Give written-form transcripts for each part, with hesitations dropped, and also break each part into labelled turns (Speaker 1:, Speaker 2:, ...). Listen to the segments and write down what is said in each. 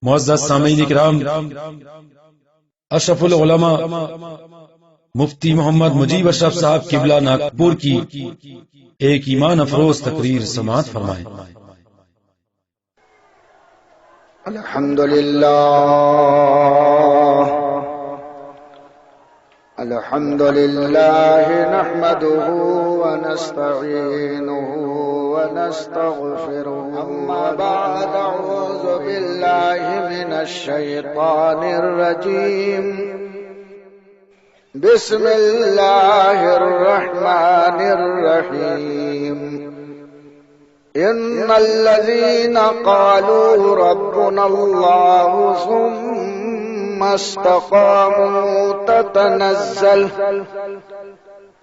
Speaker 1: معزز سامعین کرام، اشرف العلماء مفتی محمد مجیب اشرف صاحب قبلہ ناگپور کی ایک ایمان افروز تقریر سماعت فرمائیں۔
Speaker 2: الحمدللہ نحمده ونستعینه ونستغفره اما بعد اعوذ باللہ من الشیطان الرجیم بسم اللہ الرحمن الرحیم ان الذین قالوا ربنا اللہ ثم استقاموا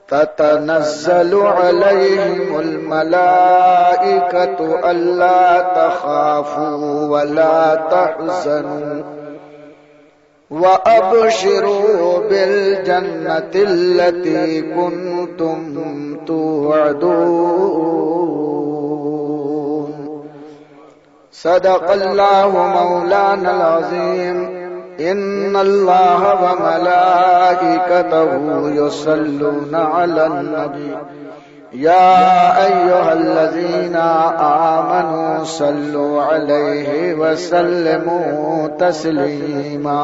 Speaker 2: تتنزل عليهم الملائكة ألا تخافوا ولا تحزنوا وأبشروا بالجنة التي كنتم توعدون صدق الله مولانا العظيم ان اللہ وملائکته یصلون علی النبی یا ایھا الذین آمنوا صلوا علیہ وسلموا تسلیما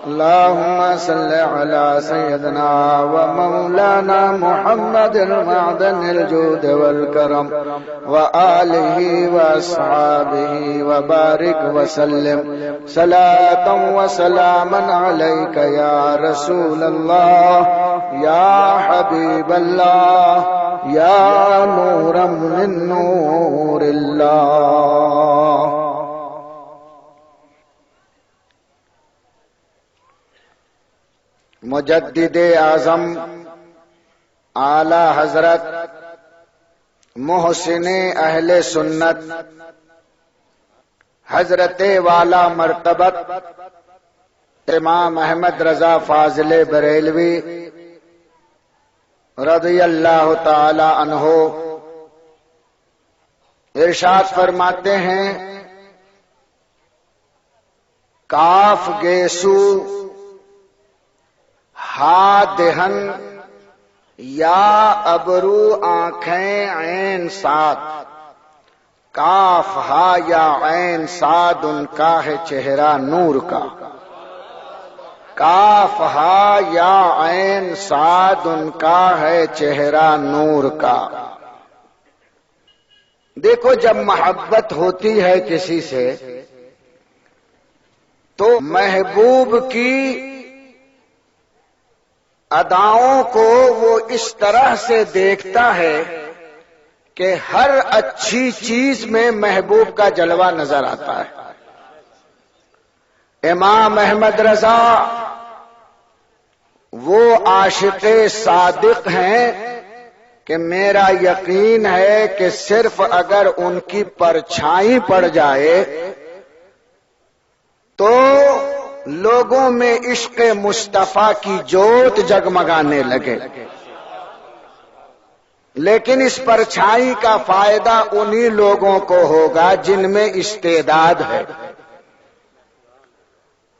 Speaker 2: اللهم صل على سيدنا ومولانا محمد المعدن الجود والكرم وآله وأصحابه وبارك وسلم صلاة وسلاما عليك يا رسول الله يا حبيب الله يا نورا من نور الله مجدد اعظم اعلی حضرت محسن اہل سنت حضرت والا مرتبت امام احمد رضا فاضل بریلوی رضی اللہ تعالی عنہ ارشاد فرماتے ہیں، کاف گیسو ہا دہن یا ابرو آنکھیں عین سات، کاف ہا یا عین ساد ان کا ہے چہرہ نور کا، کاف ہا یا عین ساد ان کا ہے چہرہ نور کا۔ دیکھو جب محبت ہوتی ہے کسی سے تو محبوب کی اداؤں کو وہ اس طرح سے دیکھتا ہے کہ ہر اچھی چیز میں محبوب کا جلوہ نظر آتا ہے۔ امام احمد رضا وہ عاشق صادق ہیں کہ میرا یقین ہے کہ صرف اگر ان کی پرچھائی پڑ جائے تو لوگوں میں عشق مصطفیٰ کی جوت جگمگانے لگے، لیکن اس پرچھائی کا فائدہ انہی لوگوں کو ہوگا جن میں استعداد ہے،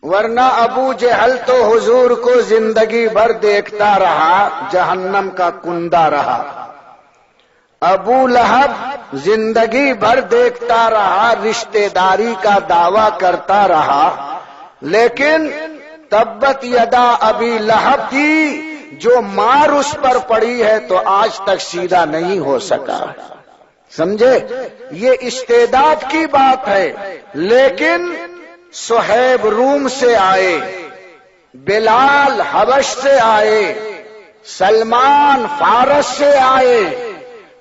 Speaker 2: ورنہ ابو جہل تو حضور کو زندگی بھر دیکھتا رہا، جہنم کا کندہ رہا، ابو لہب زندگی بھر دیکھتا رہا، رشتہ داری کا دعویٰ کرتا رہا، لیکن تبت یدا ابی لہب کی جو مار اس پر پڑی ہے تو آج تک سیدھا نہیں ہو سکا۔ سمجھے؟ یہ استعداد کی بات ہے، لیکن صہیب روم سے آئے، بلال حبش سے آئے، سلمان فارس سے آئے،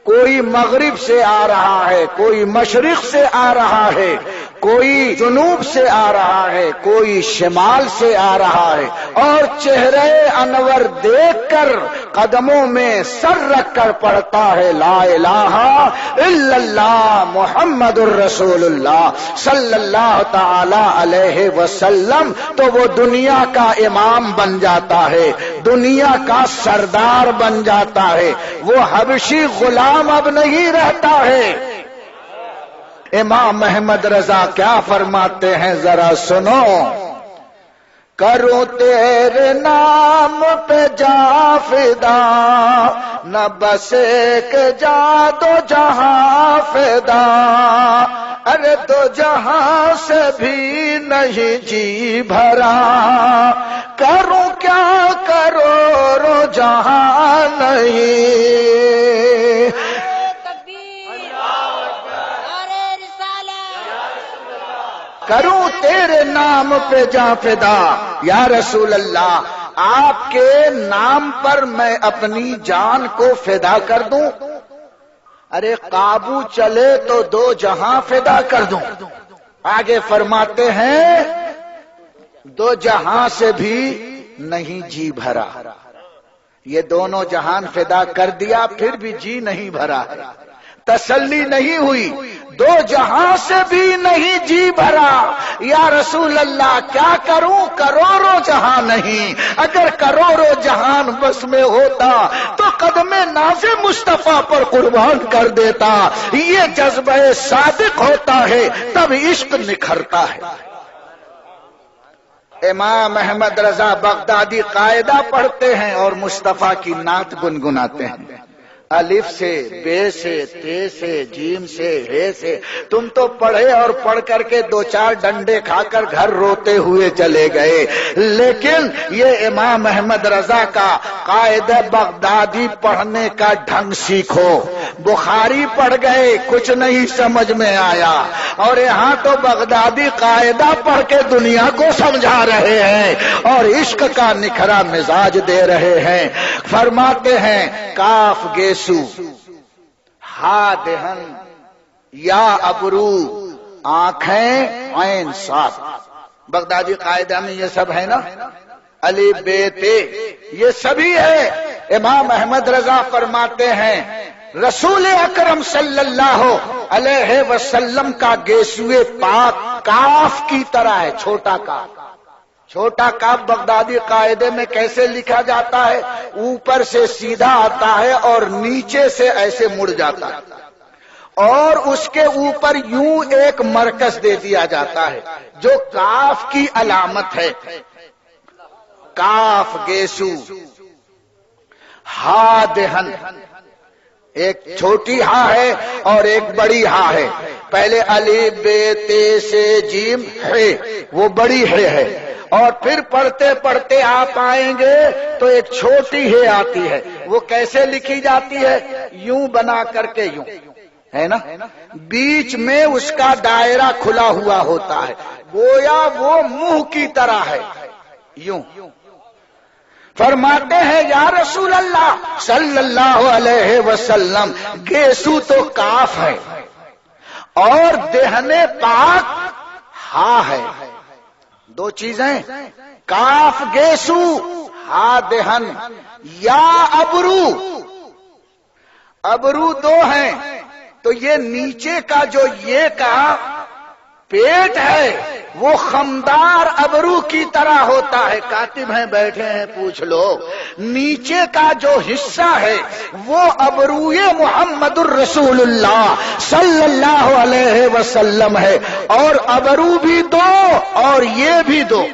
Speaker 2: کوئی مغرب سے آ رہا ہے، کوئی مشرق سے آ رہا ہے، کوئی جنوب سے آ رہا ہے، کوئی شمال سے آ رہا ہے، اور چہرے انور دیکھ کر قدموں میں سر رکھ کر پڑھتا ہے لا الہ الا اللہ محمد الرسول اللہ صلی اللہ تعالی علیہ وسلم، تو وہ دنیا کا امام بن جاتا ہے، دنیا کا سردار بن جاتا ہے، وہ حبشی غلام اب نہیں رہتا ہے۔ امام احمد رضا کیا فرماتے ہیں ذرا سنو. کروں تیرے نام پہ جا فدا، نہ بس ایک جا دو جہاں فدا، ارے دو جہاں سے بھی نہیں جی بھرا، کروں کیا کروڑوں جہاں نہیں. کروں تیرے نام پہ جا فدا، یا رسول اللہ آپ کے نام پر میں اپنی جان کو فدا کر دوں. ارے قابو چلے تو دو جہاں فدا کر دوں. آگے فرماتے ہیں دو جہاں سے بھی نہیں جی بھرا. یہ دونوں جہان فدا کر دیا پھر بھی جی نہیں بھرا، تسلی نہیں ہوئی. دو جہاں سے بھی نہیں جی بھرا. یا رسول اللہ کیا کروں؟ کروڑوں جہاں نہیں. اگر کروڑوں جہان بس میں ہوتا تو قدم ناز مصطفیٰ پر قربان کر دیتا. یہ جذبہ صادق ہوتا ہے تب عشق نکھرتا ہے. امام احمد رضا بغدادی قاعدہ پڑھتے ہیں اور مصطفیٰ کی نعت گنگناتے ہیں. الف سے، بے سے، تے سے، جیم سے، ہے سے. تم تو پڑھے اور پڑھ کر کے دو چار ڈنڈے کھا کر گھر روتے ہوئے چلے گئے، لیکن یہ امام احمد رضا کا قاعدہ بغدادی پڑھنے کا ڈھنگ سیکھو. بخاری پڑھ گئے کچھ نہیں سمجھ میں آیا، اور یہاں تو بغدادی قاعدہ پڑھ کے دنیا کو سمجھا رہے ہیں اور عشق کا نکھرا مزاج دے رہے ہیں. فرماتے ہیں کاف گیسو، ہا دہن، یا ابرو آنکھیں، عین صاد. بغدادی قاعدہ میں یہ سب ہے نا، علی بیتے یہ سبھی ہے. امام احمد رضا فرماتے ہیں رسول اکرم صلی اللہ علیہ وسلم کا گیسوئے پاک کاف کی طرح ہے. چھوٹا کاف. چھوٹا کاف بغدادی قاعدے میں کیسے لکھا جاتا ہے؟ اوپر سے سیدھا آتا ہے اور نیچے سے ایسے مڑ جاتا ہے، اور اس کے اوپر یوں ایک مرکز دے دیا جاتا ہے جو کاف کی علامت ہے. کاف گیسو، ہا دہن. ایک چھوٹی ہا ہے اور ایک بڑی ہا ہے. پہلے علی بے تے سے جیم ہے، وہ بڑی ہے، اور پھر پڑھتے پڑھتے آپ آئیں گے تو ایک چھوٹی ہے آتی ہے. وہ کیسے لکھی جاتی ہے؟ یوں بنا کر کے، یوں ہے نا، بیچ میں اس کا دائرہ کھلا ہوا ہوتا ہے، گویا وہ منہ کی طرح ہے. یوں فرماتے ہیں یا رسول اللہ صلی اللہ علیہ وسلم گیسو تو کاف ہے اور دہن پاک ہا ہے. دو چیزیں، کاف گیسو، ہا دہن، یا ابرو. ابرو دو ہیں تو یہ نیچے کا جو یہ کا پیٹ ہے وہ خمدار ابرو کی طرح ہوتا ہے. کاتب ہیں بیٹھے ہیں پوچھ لو. نیچے کا جو حصہ ہے وہ ابروئے محمد الرسول اللہ صلی اللہ علیہ وسلم ہے، اور ابرو بھی دو اور یہ بھی دو.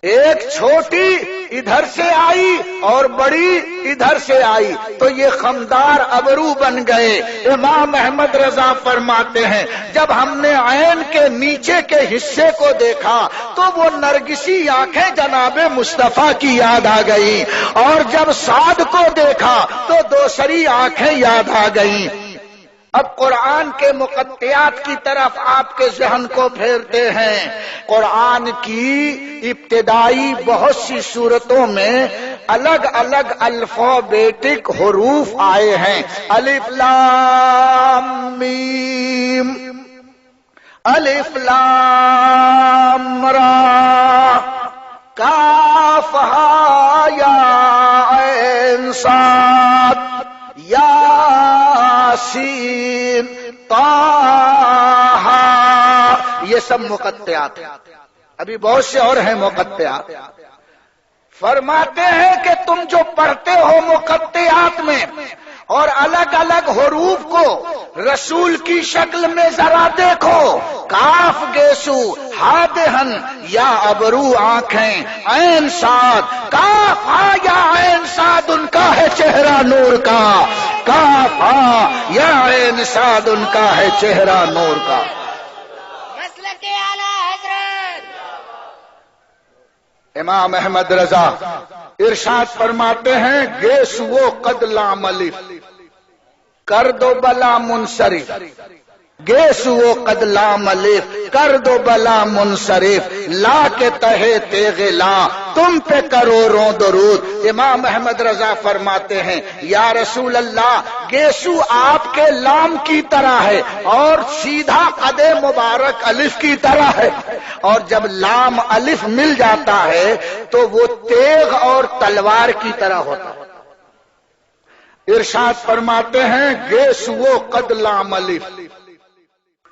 Speaker 2: ایک چھوٹی ادھر سے آئی اور بڑی ادھر سے آئی تو یہ خمدار ابرو بن گئے. امام احمد رضا فرماتے ہیں جب ہم نے عین کے نیچے کے حصے کو دیکھا تو وہ نرگسی آنکھیں جناب مصطفیٰ کی یاد آ گئی، اور جب سعد کو دیکھا تو دوسری آنکھیں یاد آ گئیں. اب قرآن کے مقطعات کی طرف آپ کے ذہن کو پھیرتے ہیں. قرآن کی ابتدائی بہت سی صورتوں میں الگ الگ الفابیٹک حروف آئے ہیں. الف لام میم، الف لام را، کاف ہا یا عین صاد، یاسین طٰ. یہ سب مقطعات ہیں. ابھی بہت سے اور ہیں مقطعات. فرماتے ہیں کہ تم جو پڑھتے ہو مقطعات میں اور الگ الگ حروف کو رسول کی شکل میں ذرا دیکھو. کاف گیسو ہا دہن یا ابرو آنکھیں عین صاد. کاف ہا یا عین صاد ان کا ہے چہرہ نور کا. کاف ہا یا عین صاد ان کا ہے چہرہ نور کا.
Speaker 3: مسلک اعلی حضرت
Speaker 2: امام احمد رضا ارشاد فرماتے ہیں گیسو قد لام الف کر دو بلا منصرف. گیسو قد لام الف کر دو بلا منصرف. لا کے تہے تیغ لا تم پہ کروڑوں درود. امام احمد رضا فرماتے ہیں یا رسول اللہ گیسو آپ کے لام کی طرح ہے اور سیدھا قد مبارک الف کی طرح ہے. اور جب لام الف مل جاتا ہے تو وہ تیغ اور تلوار کی طرح ہوتا ہے. ارشاد فرماتے ہیں گیسو قد لام الف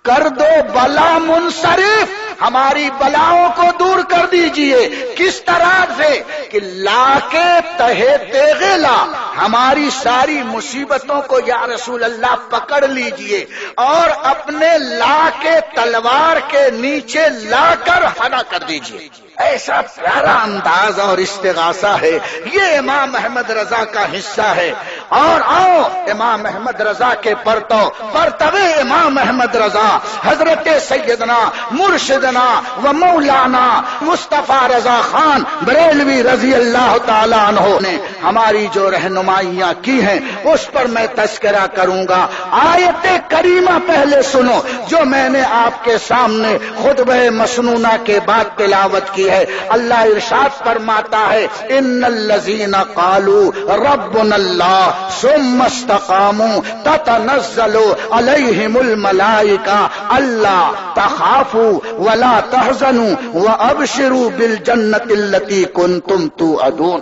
Speaker 2: کر دو بلا منصرف. ہماری بلاؤں کو دور کر دیجئے. کس طرح سے کہ لا کے تہے تیغ لا ہماری ساری مصیبتوں کو یا رسول اللہ پکڑ لیجئے اور اپنے لا کے تلوار کے نیچے لا کر ہنا کر دیجئے. ایسا پیارا انداز اور استغاثہ ہے. یہ امام احمد رضا کا حصہ ہے. اور آؤ امام احمد رضا کے پرتوے امام احمد رضا حضرت سیدنا مرشدنا و مولانا مصطفیٰ رضا خان بریلوی رضی اللہ تعالیٰ عنہ نے ہماری جو رہنمائیاں کی ہیں اس پر میں تذکرہ کروں گا. آیت کریمہ پہلے سنو جو میں نے آپ کے سامنے خطبہ مسنونہ کے بعد تلاوت کی ہے. اللہ ارشاد فرماتا ہے ان الذین قالوا ربنا اللہ ثم استقاموا تتنزل علیہم الملائکہ الا تخافوا ولا تحزنوا وابشروا بالجنۃ التي کنتم توعدون.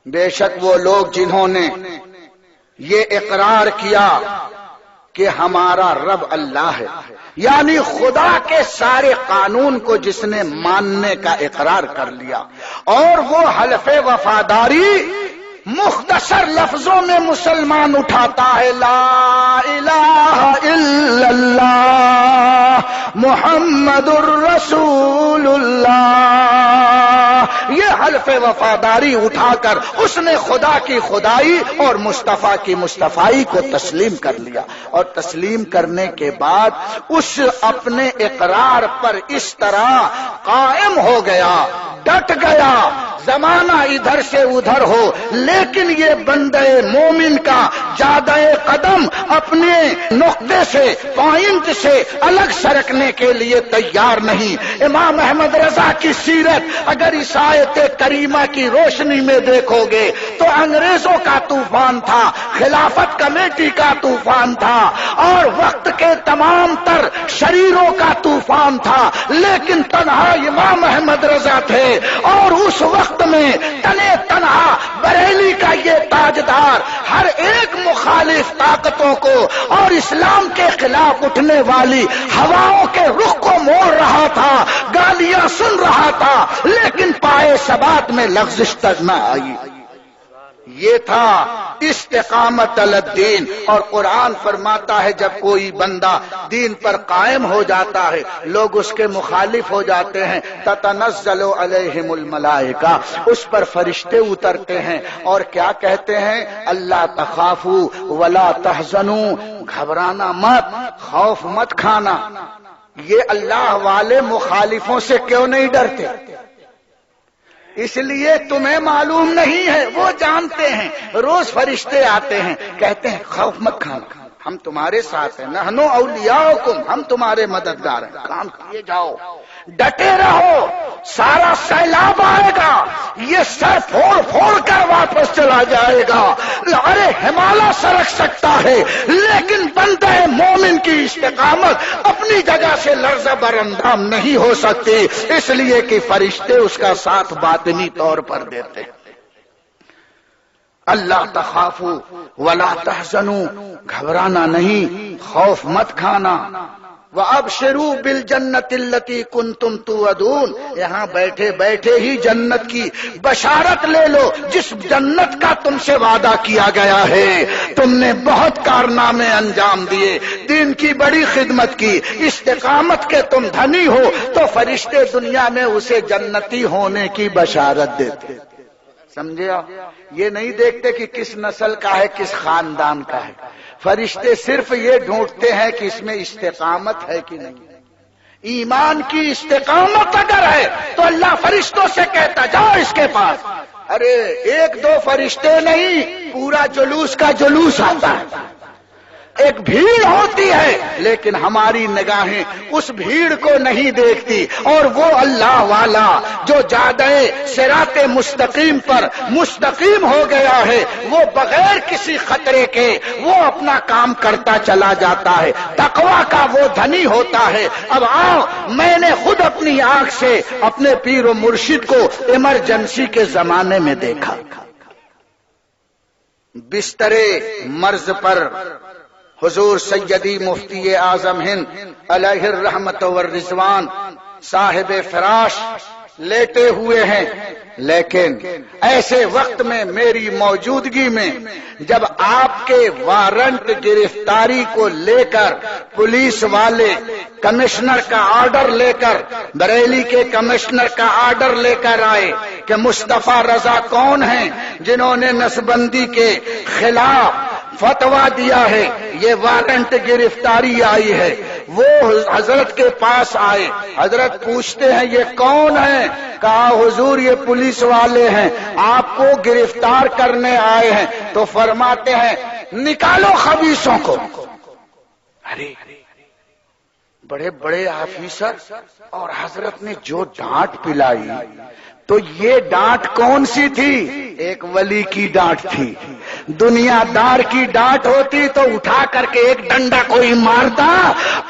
Speaker 2: بے شک وہ لوگ جنہوں نے یہ اقرار کیا کہ ہمارا رب اللہ ہے، یعنی خدا کے سارے قانون کو جس نے ماننے کا اقرار کر لیا اور وہ حلف وفاداری مختصر لفظوں میں مسلمان اٹھاتا ہے لا الہ الا اللہ محمد الرسول اللہ. یہ حلف وفاداری اٹھا کر اس نے خدا کی خدائی اور مصطفیٰ کی مصطفائی کو تسلیم کر لیا. اور تسلیم کرنے کے بعد اس اپنے اقرار پر اس طرح قائم ہو گیا، ڈٹ گیا. زمانہ ادھر سے ادھر ہو لیکن یہ بندے مومن کا جادہ قدم اپنے نقطے سے پوائنٹ سے الگ سرکنے کے لیے تیار نہیں. امام احمد رضا کی سیرت اگر اس آیت کریمہ کی روشنی میں دیکھو گے تو انگریزوں کا طوفان تھا، خلافت کمیٹی کا طوفان تھا اور وقت کے تمام تر شریروں کا طوفان تھا، لیکن تنہا امام احمد رضا تھے. اور اس وقت میں تنے تنہا بریلی کا یہ تاجدار ہر ایک مخالف طاقتوں کو اور اسلام کے خلاف اٹھنے والی ہواؤں کے رخ کو موڑ رہا تھا، گالیاں سن رہا تھا، لیکن پائے ثبات میں لغزش تک نہ آئی. یہ تھا استقامت علی الدین. اور قرآن فرماتا ہے جب کوئی بندہ دین پر قائم ہو جاتا ہے لوگ اس کے مخالف ہو جاتے ہیں تتنزل علیہم الملائکہ، اس پر فرشتے اترتے ہیں اور کیا کہتے ہیں اللہ تخافوا ولا تحزنوا، گھبرانا مت، خوف مت کھانا. یہ اللہ والے مخالفوں سے کیوں نہیں ڈرتے؟ اس لیے تمہیں معلوم نہیں ہے، وہ جانتے ہیں. روز فرشتے آتے ہیں کہتے ہیں خوف مت کھانا، ہم تمہارے ساتھ ہیں، نحنو اولیاؤکم، ہم تمہارے مددگار ہیں، کام کیے جاؤ، ڈٹے رہو، سارا سیلاب آئے گا، یہ سر پھوڑ پھوڑ کر واپس چلا جائے گا. ارے ہمالیہ سرک سکتا ہے لیکن بندہ مومن کی استقامت اپنی جگہ سے لرزہ براندام نہیں ہو سکتی، اس لیے کہ فرشتے اس کا ساتھ باطنی طور پر دیتے. اللہ تخافوا ولا تحزنوا، گھبرانا نہیں، خوف مت کھانا. وَأَبْشِرُوا بِالْجَنَّةِ الَّتِي كُنْتُمْ تُوعَدُونَ، یہاں بیٹھے بیٹھے ہی جنت کی بشارت لے لو جس جنت کا تم سے وعدہ کیا گیا ہے۔ تم نے بہت کارنامے انجام دیے، دین کی بڑی خدمت کی، استقامت کے تم دھنی ہو، تو فرشتے دنیا میں اسے جنتی ہونے کی بشارت دیتے۔ سمجھے آپ؟ یہ نہیں دیکھتے کہ کس نسل کا ہے، کس خاندان کا ہے۔ فرشتے صرف یہ ڈھونڈتے ہیں کہ اس میں استقامت ہے کہ نہیں۔ ایمان کی استقامت اگر ہے تو اللہ فرشتوں سے کہتا جاؤ اس کے پاس۔ ارے ایک دو فرشتے نہیں، پورا جلوس کا جلوس آتا ہے، ایک بھیڑ ہوتی ہے، لیکن ہماری نگاہیں اس بھیڑ کو نہیں دیکھتی، اور وہ اللہ والا جو جادے صراط مستقیم پر مستقیم ہو گیا ہے، وہ بغیر کسی خطرے کے وہ اپنا کام کرتا چلا جاتا ہے، تقویٰ کا وہ دھنی ہوتا ہے۔ اب آؤ، میں نے خود اپنی آنکھ سے اپنے پیر و مرشد کو ایمرجنسی کے زمانے میں دیکھا، بستر مرض پر حضور سیدی مفتی اعظم ہند علیہ الرحمت والرضوان صاحب فراش لیٹے ہوئے ہیں، لیکن ایسے وقت میں میری موجودگی میں جب آپ کے وارنٹ گرفتاری کو لے کر پولیس والے کمشنر کا آرڈر لے کر، بریلی کے کمشنر کا آرڈر لے کر آئے کہ مصطفیٰ رضا کون ہیں جنہوں نے نسبندی کے خلاف فتویٰ دیا ہے، یہ وارنٹ گرفتاری آئی ہے، وہ حضرت کے پاس آئے، حضرت پوچھتے ہیں یہ کون ہیں؟ کہا حضور یہ پولیس والے ہیں، آپ کو گرفتار کرنے آئے ہیں۔ تو فرماتے ہیں نکالو خبیثوں کو۔ ارے بڑے بڑے آفیسر، اور حضرت نے جو ڈانٹ پلائی، تو یہ ڈانٹ کون سی تھی؟ ایک ولی کی ڈانٹ تھی۔ دنیا دار کی ڈانٹ ہوتی تو اٹھا کر کے ایک ڈنڈا کوئی مارتا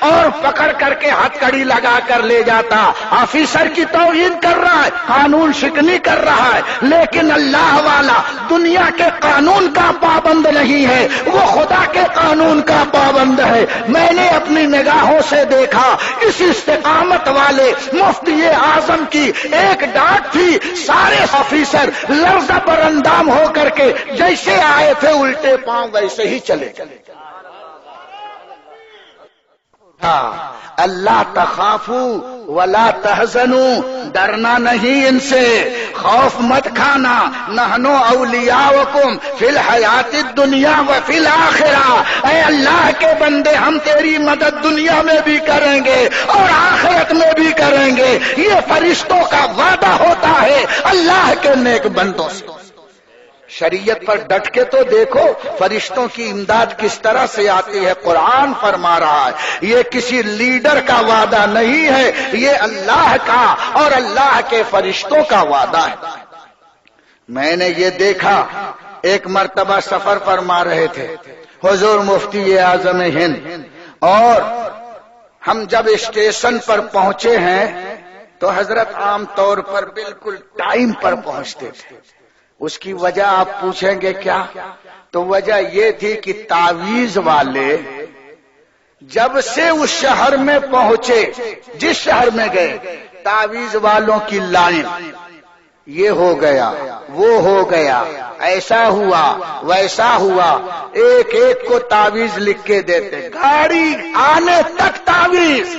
Speaker 2: اور پکڑ کر کے ہتھ کڑی لگا کر لے جاتا۔ آفیسر کی توہین کر رہا ہے، قانون شکنی کر رہا ہے، لیکن اللہ والا دنیا کے قانون کا پابند نہیں ہے، وہ خدا کے قانون کا پابند ہے۔ میں نے اپنی نگاہوں سے دیکھا اس استقامت والے مفتی اعظم کی ایک ڈانٹ تھی، سارے آفیسر لرزہ پر اندام ہو کر کے جیسے آئے تھے الٹے پاؤں ویسے ہی چلے۔ اللہ تخافو ولا تحزنوا، ڈرنا نہیں ان سے، خوف مت کھانا، نحنو اولیاؤکم فی الحیات الدنیا وفی الآخرہ، اے اللہ کے بندے ہم تیری مدد دنیا میں بھی کریں گے اور آخرت میں بھی کریں گے۔ یہ فرشتوں کا وعدہ ہوتا ہے اللہ کے نیک بندوں سے۔ شریعت پر ڈٹ کے تو دیکھو فرشتوں کی امداد کس طرح سے آتی ہے۔ قرآن فرما رہا ہے یہ کسی لیڈر کا وعدہ نہیں ہے، یہ اللہ کا اور اللہ کے فرشتوں کا وعدہ ہے۔ میں نے یہ دیکھا، ایک مرتبہ سفر فرما رہے تھے حضور مفتی اعظم ہند، اور ہم جب اسٹیشن پر پہنچے ہیں تو حضرت عام طور پر بالکل ٹائم پر پہنچتے تھے۔ اس کی وجہ آپ پوچھیں گے کیا؟ تو وجہ یہ تھی کہ تعویذ والے جب سے اس شہر میں پہنچے، جس شہر میں گئے، تعویذ والوں کی لائن، یہ ہو گیا، وہ ہو گیا، ایسا ہوا، ویسا ہوا، ایک ایک کو تعویذ لکھ کے دیتے، گاڑی آنے تک تعویذ۔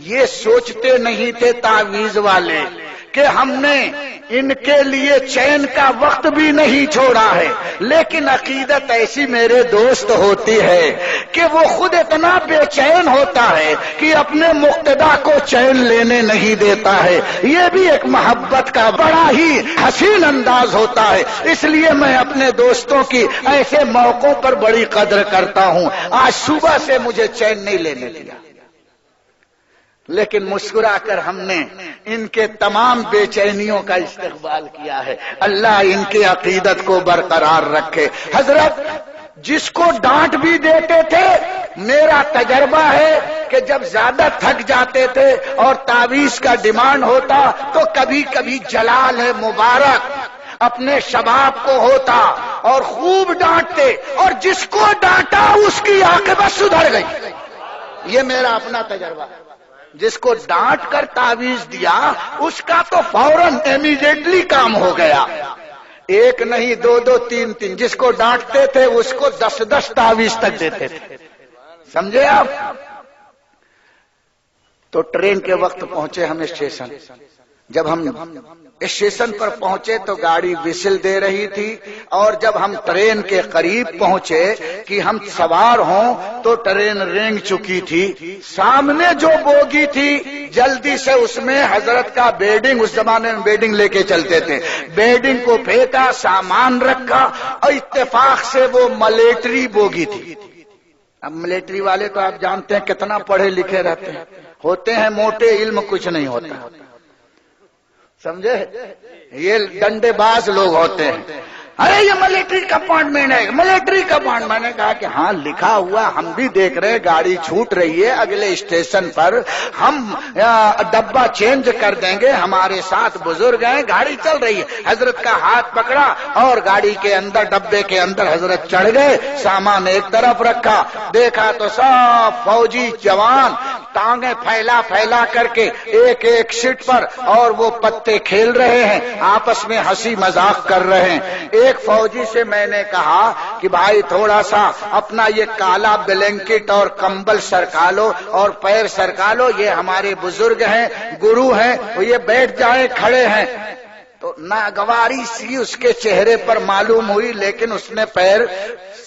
Speaker 2: یہ سوچتے نہیں تھے تعویذ والے کہ ہم نے ان کے لیے چین کا وقت بھی نہیں چھوڑا ہے، لیکن عقیدت ایسی میرے دوست ہوتی ہے کہ وہ خود اتنا بے چین ہوتا ہے کہ اپنے مقتدا کو چین لینے نہیں دیتا ہے۔ یہ بھی ایک محبت کا بڑا ہی حسین انداز ہوتا ہے، اس لیے میں اپنے دوستوں کی ایسے موقعوں پر بڑی قدر کرتا ہوں۔ آج صبح سے مجھے چین نہیں لینے دیا، لیکن مسکرا کر ہم نے ان کے تمام بے چینیوں کا استقبال کیا ہے۔ اللہ ان کی عقیدت کو برقرار رکھے۔ حضرت جس کو ڈانٹ بھی دیتے تھے، میرا تجربہ ہے کہ جب زیادہ تھک جاتے تھے اور تعویذ کا ڈیمانڈ ہوتا تو کبھی کبھی جلال ہے مبارک اپنے شباب کو ہوتا اور خوب ڈانٹتے، اور جس کو ڈانٹا اس کی عاقبت سدھر گئی۔ یہ میرا اپنا تجربہ ہے. جس کو ڈانٹ کر تعویذ دیا اس کا تو فوراً امیڈیٹلی کام ہو گیا. ایک نہیں دو دو تین تین. جس کو ڈانٹتے تھے اس کو 10 تعویذ تک دیتے تھے. سمجھے آپ؟ تو ٹرین کے وقت پہنچے ہم اسٹیشن. جب ہم اسٹیشن پر پہنچے تو گاڑی وسل دے رہی تھی، اور جب ہم ٹرین کے قریب پہنچے کہ ہم سوار ہوں تو ٹرین رینگ چکی تھی. سامنے جو بوگی تھی جلدی سے اس میں حضرت کا بیڈنگ، اس زمانے میں بیڈنگ لے کے چلتے تھے، بیڈنگ کو پھینکا، سامان رکھا، اور اتفاق سے وہ ملیٹری بوگی تھی. اب ملیٹری والے تو آپ جانتے ہیں کتنا پڑھے لکھے رہتے ہیں، ہوتے ہیں موٹے، علم کچھ نہیں ہوتا. سمجھے؟ یہ ڈنڈے باز لوگ ہوتے ہیں. ارے یہ ملٹری کمپارٹمنٹ ہے، ملٹری کمپارٹمنٹ. میں نے کہا کہ ہاں لکھا ہوا، ہم بھی دیکھ رہے، گاڑی چھوٹ رہی ہے، اگلے اسٹیشن پر ہم ڈبہ چینج کر دیں گے، ہمارے ساتھ بزرگ ہیں، گاڑی چل رہی ہے. حضرت کا ہاتھ پکڑا اور گاڑی کے اندر، ڈبے کے اندر حضرت چڑھ گئے، سامان ایک طرف رکھا. دیکھا تو سب فوجی جوان ٹانگیں پھیلا پھیلا کر کے ایک ایک سیٹ پر، اور وہ پتے کھیل رہے ہیں، آپس میں ہنسی مذاق کر رہے ہیں. ایک فوجی سے میں نے کہا کہ بھائی تھوڑا سا اپنا یہ کالا بلینکٹ اور کمبل سرکا لو اور پیر سرکا لو، یہ ہمارے بزرگ ہیں، گرو ہیں، وہ یہ بیٹھ جائیں، کھڑے ہیں. تو ناگواری سی اس کے چہرے پر معلوم ہوئی، لیکن اس نے پیر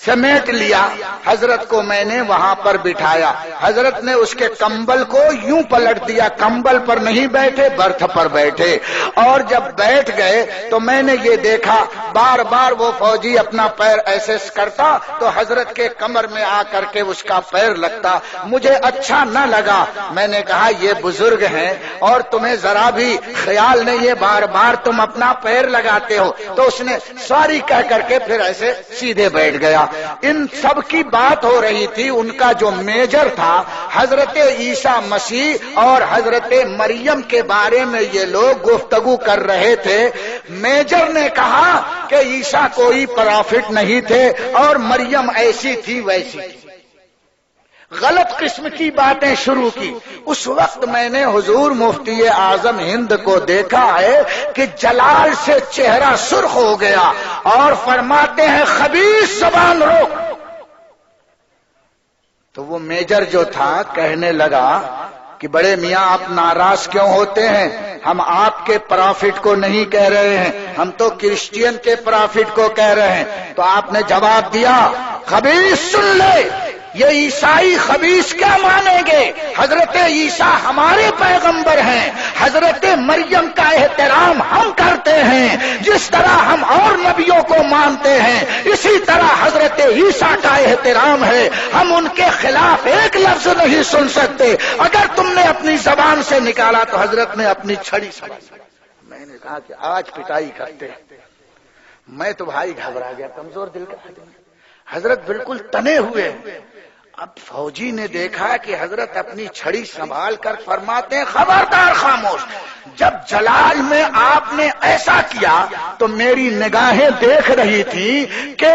Speaker 2: سمیٹ لیا. حضرت کو میں نے وہاں پر بٹھایا. حضرت نے اس کے کمبل کو یوں پلٹ دیا، کمبل پر نہیں بیٹھے، برتھ پر بیٹھے. اور جب بیٹھ گئے تو میں نے یہ دیکھا بار بار وہ فوجی اپنا پیر ایسے کرتا تو حضرت کے کمر میں آ کر کے اس کا پیر لگتا. مجھے اچھا نہ لگا. میں نے کہا یہ بزرگ ہیں اور تمہیں ذرا بھی خیال نہیں ہے، بار بار تم اپنا پیر لگاتے ہو. تو اس نے سوری کہہ کر کے پھر ایسے سیدھے بیٹھ گیا. ان سب کی بات ہو رہی تھی. ان کا جو میجر تھا حضرت عیسیٰ مسیح اور حضرت مریم کے بارے میں یہ لوگ گفتگو کر رہے تھے. میجر نے کہا کہ عیسیٰ کوئی پرافٹ نہیں تھے اور مریم ایسی تھی ویسی تھی. غلط قسم کی باتیں شروع کی. اس وقت میں نے حضور مفتی اعظم ہند کو دیکھا ہے کہ جلال سے چہرہ سرخ ہو گیا اور فرماتے ہیں خبیث زبان روک. تو وہ میجر جو تھا کہنے لگا کہ بڑے میاں آپ ناراض کیوں ہوتے ہیں؟ ہم آپ کے پرافٹ کو نہیں کہہ رہے ہیں، ہم تو کرسچین کے پرافٹ کو کہہ رہے ہیں. تو آپ نے جواب دیا خبیث سن لے، یہ عیسائی خبیث کیا مانیں گے؟ حضرت عیسیٰ ہمارے پیغمبر ہیں، حضرت مریم کا احترام ہم کرتے ہیں. جس طرح ہم اور نبیوں کو مانتے ہیں اسی طرح حضرت عیسیٰ کا احترام ہے. ہم ان کے خلاف ایک لفظ نہیں سن سکتے. اگر تم نے اپنی زبان سے نکالا تو حضرت نے اپنی چھڑی سے. میں نے کہا کہ آج پٹائی کرتے. میں تو بھائی گھبرا گیا، کمزور دل کا آدمی. حضرت بالکل تنے ہوئے. اب فوجی نے دیکھا کہ حضرت اپنی چھڑی سنبھال کر فرماتے ہیں خبردار خاموش. جب جلال میں آپ نے ایسا کیا تو میری نگاہیں دیکھ رہی تھی کہ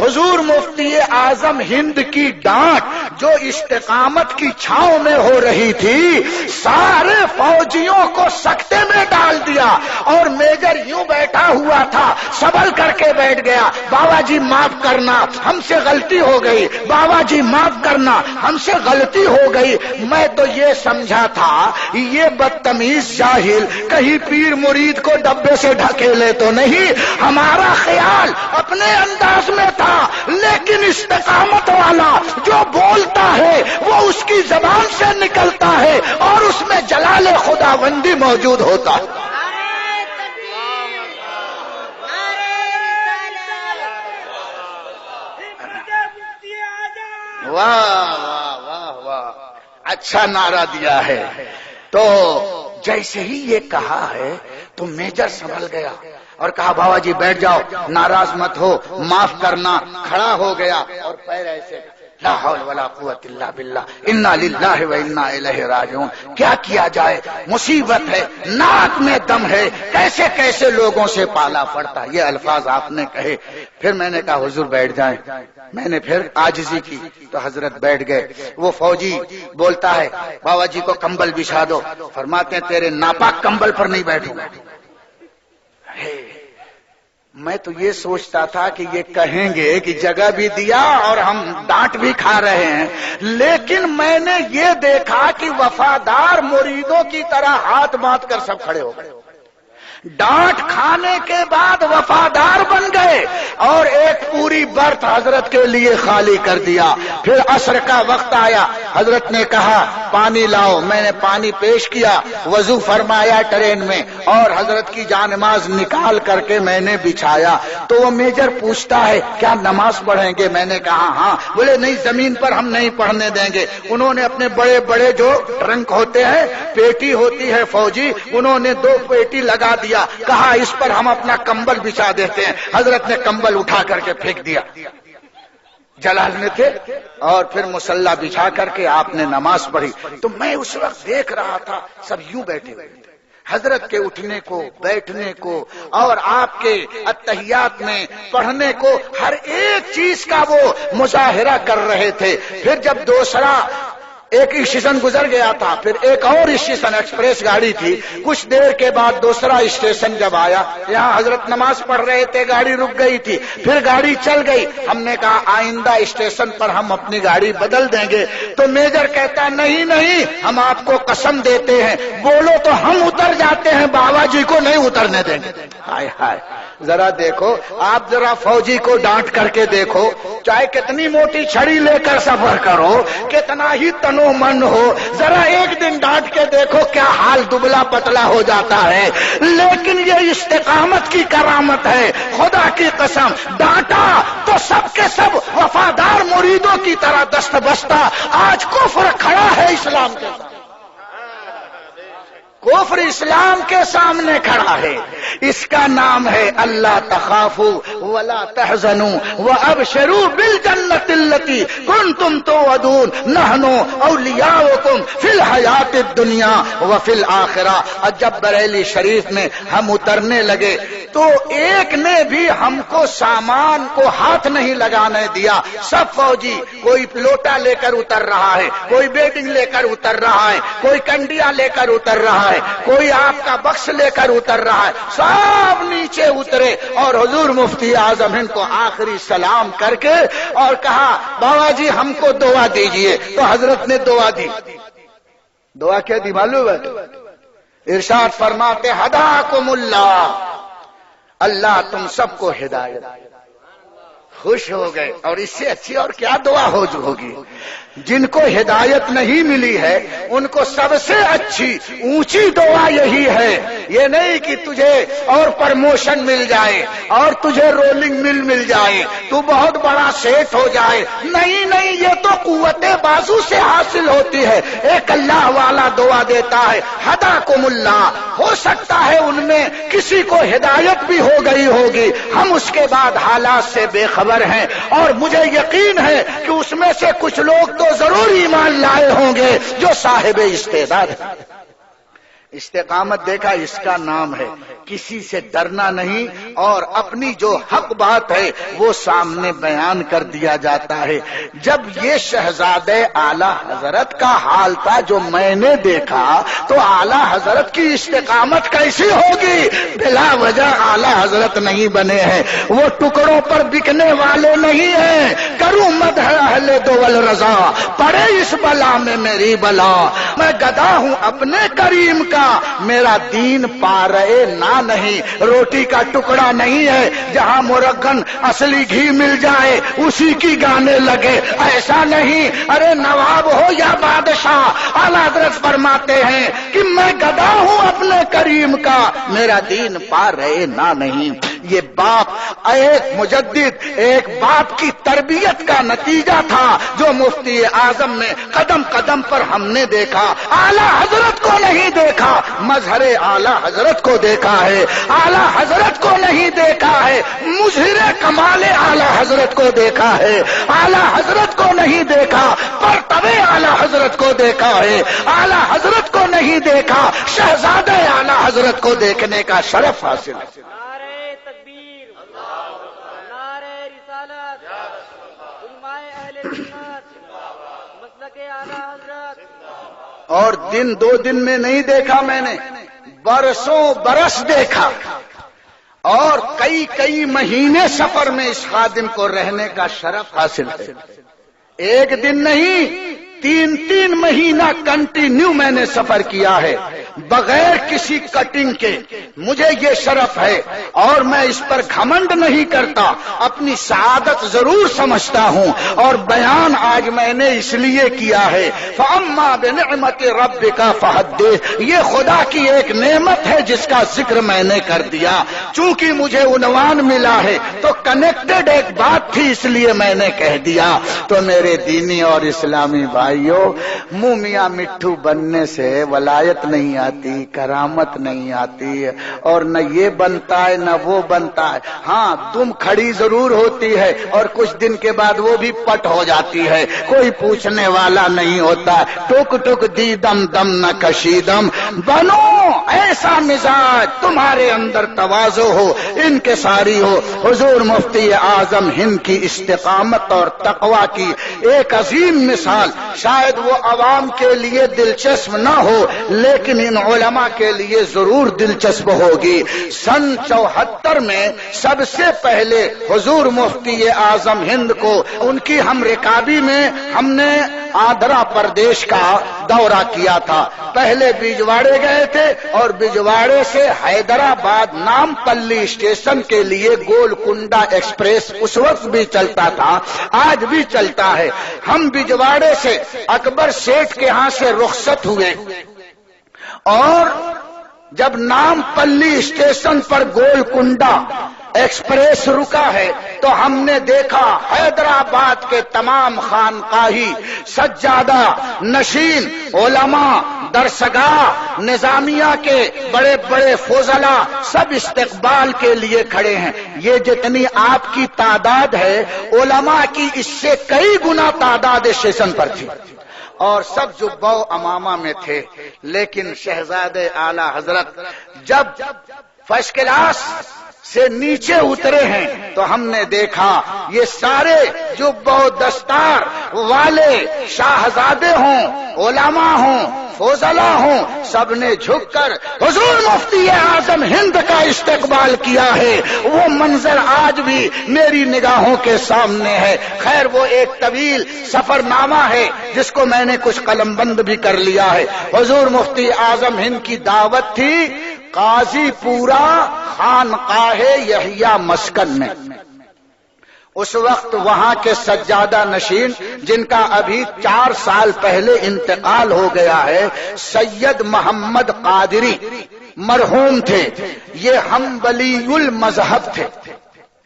Speaker 2: حضور مفتی اعظم ہند کی ڈانٹ جو استقامت کی چھاؤں میں ہو رہی تھی سارے فوجیوں کو سکتے میں ڈال دیا. اور میجر یوں بیٹھا ہوا تھا، سنبھل کر کے بیٹھ گیا. بابا جی معاف کرنا، ہم سے غلطی ہو گئی. بابا جی معاف کرنا، ہم سے غلطی ہو گئی. میں تو یہ سمجھا تھا یہ بدتمیز جاہل کہیں پیر مرید کو ڈبے سے ڈھکیلے تو نہیں. ہمارا خیال اپنے انداز میں تھا، لیکن استقامت والا جو بولتا ہے وہ اس کی زبان سے نکلتا ہے اور اس میں جلال خداوندی موجود ہوتا ہے. واہ واہ واہ واہ، اچھا نعرہ دیا ہے. تو جیسے ہی یہ کہا ہے تو میجر سنبھل گیا اور کہا بابا جی بیٹھ جاؤ، ناراض مت ہو، معاف کرنا. کھڑا ہو گیا اور پیر ایسے. لا حول ولا قوت الا باللہ، انا للہ و انا الیہ راجعون۔ کیا کیا جائے، مصیبت ہے، ناک میں دم ہے، کیسے کیسے لوگوں سے پالا پڑتا۔ یہ الفاظ آپ نے کہے۔ پھر میں نے کہا حضور بیٹھ جائیں، میں نے پھر عاجزی کی تو حضرت بیٹھ گئے۔ وہ فوجی بولتا ہے بابا جی کو کمبل بچھا دو، فرماتے ہیں تیرے ناپاک کمبل پر نہیں بیٹھوں گا۔ میں تو یہ سوچتا تھا کہ یہ کہیں گے کہ جگہ بھی دیا اور ہم ڈانٹ بھی کھا رہے ہیں، لیکن میں نے یہ دیکھا کہ وفادار مریدوں کی طرح ہاتھ باندھ کر سب کھڑے ہو گئے، ڈانٹ کھانے کے بعد وفادار بن گئے اور ایک پوری برتھ حضرت کے لیے خالی کر دیا۔ پھر عصر کا وقت آیا، حضرت نے کہا پانی لاؤ، میں نے پانی پیش کیا، وضو فرمایا ٹرین میں، اور حضرت کی جانماز نکال کر کے میں نے بچھایا۔ تو وہ میجر پوچھتا ہے کیا نماز پڑھیں گے؟ میں نے کہا ہاں۔ بولے نہیں، زمین پر ہم نہیں پڑھنے دیں گے۔ انہوں نے اپنے بڑے بڑے جو ٹرنک ہوتے ہیں، پیٹی ہوتی ہے فوجی، انہوں نے 2 پیٹی لگا دیا، کہا اس پر ہم اپنا کمبل بچھا دیتے ہیں۔ حضرت نے کمبل اٹھا کر کے پھینک دیا، جلال میں تھے، اور پھر مصلی بچھا کر کے آپ نے نماز پڑھی۔ تو میں اس وقت دیکھ رہا تھا سب یوں بیٹھے ہوئے تھے، حضرت کے اٹھنے کو، بیٹھنے کو، اور آپ کے اتحیات میں پڑھنے کو، ہر ایک چیز کا وہ مظاہرہ کر رہے تھے۔ پھر جب دوسرا ایک اسٹیشن گزر گیا تھا، پھر ایک اور اسٹیشن، ایکسپریس گاڑی تھی، کچھ دیر کے بعد دوسرا اسٹیشن جب آیا، یہاں حضرت نماز پڑھ رہے تھے، گاڑی رک گئی تھی، پھر گاڑی چل گئی۔ ہم نے کہا آئندہ اسٹیشن پر ہم اپنی گاڑی بدل دیں گے۔ تو میجر کہتا نہیں نہیں، ہم آپ کو قسم دیتے ہیں، بولو تو ہم اتر جاتے ہیں، بابا جی کو نہیں اترنے دیں گے۔ ہائے ہائے، ذرا دیکھو، آپ ذرا فوجی کو ڈانٹ کر کے دیکھو، چاہے کتنی موٹی چھڑی لے کر سفر کرو، کتنا ہی تنو من ہو، ذرا ایک دن ڈانٹ کے دیکھو کیا حال دبلا پتلا ہو جاتا ہے۔ لیکن یہ استقامت کی کرامت ہے، خدا کی قسم، ڈانٹا تو سب کے سب وفادار مریدوں کی طرح دست بستہ۔ آج کفر کھڑا ہے اسلام کے ساتھ، کفر اسلام کے سامنے کھڑا ہے۔ اس کا نام ہے اللہ تخافوا ولا تحزنوا وابشروا بالجنۃ التي كنتم توعدون نحن اولیاؤکم فی الحیات الدنیا وفی الآخرہ۔ اور جب بریلی شریف میں ہم اترنے لگے تو ایک نے بھی ہم کو سامان کو ہاتھ نہیں لگانے دیا۔ سب فوجی، کوئی لوٹا لے کر اتر رہا ہے، کوئی بیڈنگ لے کر اتر رہا ہے، کوئی کنڈیا لے کر اتر رہا ہے، کوئی آپ کا بکس لے کر اتر رہا ہے، سب نیچے اترے اور حضور مفتی اعظم ہند کو آخری سلام کر کے اور کہا بابا جی ہم کو دعا دیجئے۔ تو حضرت نے دعا دی۔ دعا کیا دی معلوم ہے؟ ارشاد فرماتے ہداکم اللہ، اللہ تم سب کو ہدایت۔ خوش ہو گئے، اور اس سے اچھی اور کیا دعا ہوگی؟ جن کو ہدایت نہیں ملی ہے ان کو سب سے اچھی اونچی دعا یہی ہے، یہ نہیں کہ تجھے اور پرموشن مل جائے اور تجھے رولنگ مل جائے، تو بہت بڑا سیٹ ہو جائے، نہیں نہیں، یہ تو قوت بازو سے حاصل ہوتی ہے۔ ایک اللہ والا دعا دیتا ہے ہداکم اللہ، ہو سکتا ہے ان میں کسی کو ہدایت بھی ہو گئی ہوگی، ہم اس کے بعد حالات سے بے خبر ہیں، اور مجھے یقین ہے کہ اس میں سے کچھ لوگ تو ضرور ایمان لائے ہوں گے جو صاحب استعداد ہیں۔ استقامت دیکھا اس کا نام ہے، کسی سے ڈرنا نہیں، اور اپنی جو حق بات ہے وہ سامنے بیان کر دیا جاتا ہے۔ جب یہ شہزادے اعلی حضرت کا حال تھا جو میں نے دیکھا تو اعلی حضرت کی استقامت کیسی ہوگی؟ بلا وجہ اعلی حضرت نہیں بنے ہیں، وہ ٹکڑوں پر بکنے والے نہیں ہیں۔ کروں مدح اہل دول رضا، پڑے اس بلا میں میری بلا، میں گدا ہوں اپنے کریم کا، میرا دین پا رہے نہ نہیں، روٹی کا ٹکڑا نہیں ہے جہاں مرغن اصلی گھی مل جائے اسی کی گانے لگے، ایسا نہیں۔ ارے نواب ہو یا بادشاہ، اعلیٰ حضرت فرماتے ہیں کہ میں گدا ہوں اپنے کریم کا، میرا دین پا رہے نہ نہیں۔ یہ باپ ایک مجدد، ایک باپ کی تربیت کا نتیجہ تھا جو مفتی اعظم میں قدم قدم پر ہم نے دیکھا۔ اعلیٰ حضرت کو نہیں دیکھا، مظہر اعلیٰ حضرت کو دیکھا ہے۔ اعلیٰ حضرت کو نہیں دیکھا ہے، مظہر کمال اعلیٰ حضرت کو دیکھا ہے۔ اعلیٰ حضرت کو نہیں دیکھا، مرتبہ اعلیٰ حضرت کو دیکھا ہے۔ اعلیٰ حضرت کو نہیں دیکھا، شہزادہ اعلیٰ حضرت کو دیکھنے کا شرف حاصل ہے۔
Speaker 4: نعرہ تکبیر، نعرہ رسالت، علماء اہل سنت، مسلک اعلیٰ حضرت۔
Speaker 2: اور دن دو دن میں نہیں دیکھا میں نے، برسوں برس دیکھا، اور کئی کئی مہینے سفر میں اس خادم کو رہنے کا شرف حاصل ہے۔ ایک دن نہیں، تین تین مہینہ کنٹینیو میں نے سفر کیا ہے بغیر کسی کٹنگ کے۔ مجھے یہ شرف ہے اور میں اس پر گھمنڈ نہیں کرتا، اپنی سعادت ضرور سمجھتا ہوں، اور بیان آج میں نے اس لیے کیا ہے۔ فَأَمَّا بِنِعْمَةِ رَبِّكَ فَحَدِّثْ، یہ خدا کی ایک نعمت ہے جس کا ذکر میں نے کر دیا۔ چونکہ مجھے عنوان ملا ہے تو کنیکٹڈ ایک بات تھی، اس لیے میں نے کہہ دیا۔ تو میرے دینی اور اسلامی بھائیوں، منہ میاں مٹھو بننے سے ولایت نہیں آتی، کرامت نہیں آتی، اور نہ یہ بنتا ہے نہ وہ بنتا ہے۔ ہاں، دم کھڑی ضرور ہوتی ہے اور کچھ دن کے بعد وہ بھی پٹ ہو جاتی ہے، کوئی پوچھنے والا نہیں ہوتا۔ ٹک ٹک دی دم دم نہ کشیدم، بنو ایسا مزاج تمہارے اندر تواضع ہو، انکساری ہو۔ حضور مفتی اعظم ہند کی استقامت اور تقوی کی ایک عظیم مثال، شاید وہ عوام کے لیے دلچسپ نہ ہو لیکن ان علماء کے لیے ضرور دلچسپ ہوگی۔ سن 74 میں سب سے پہلے حضور مفتی اعظم ہند کو ان کی ہم رکابی میں ہم نے آندھرا پردیش کا دورہ کیا تھا۔ پہلے بجواڑے گئے تھے اور بجواڑے سے حیدرآباد نام پلی اسٹیشن کے لیے گولکنڈا ایکسپریس اس وقت بھی چلتا تھا، آج بھی چلتا ہے۔ ہم بجواڑے سے اکبر سیٹھ کے ہاں سے رخصت ہوئے، اور جب نام پلی اسٹیشن پر گولکنڈا ایکسپریس رکا ہے تو ہم نے دیکھا حیدرآباد کے تمام خانقاہی، سجادہ نشین علماء، درسگاہ نظامیہ کے بڑے بڑے فضلاء سب استقبال کے لیے کھڑے ہیں۔ یہ جتنی آپ کی تعداد ہے، علماء کی اس سے کئی گنا تعداد اسٹیشن پر تھی، اور سب جبہ و امامہ میں تھے۔ لیکن شہزادے اعلی حضرت جب فرسٹ کلاس سے نیچے اترے ہیں تو ہم نے دیکھا یہ سارے جبہ و دستار والے شاہزادے ہوں، علماء ہوں، فضلاء ہوں، سب نے جھک کر حضور مفتی اعظم ہند کا استقبال کیا ہے۔ وہ منظر آج بھی میری نگاہوں کے سامنے ہے۔ خیر، وہ ایک طویل سفر نامہ ہے جس کو میں نے کچھ قلم بند بھی کر لیا ہے۔ حضور مفتی اعظم ہند کی دعوت تھی قاضی پورا خانقاہ یحییٰ مسکن میں۔ اس وقت وہاں کے سجادہ نشین، جن کا ابھی 4 سال پہلے انتقال ہو گیا ہے، سید محمد قادری مرحوم تھے۔ یہ حنبلی المذہب تھے،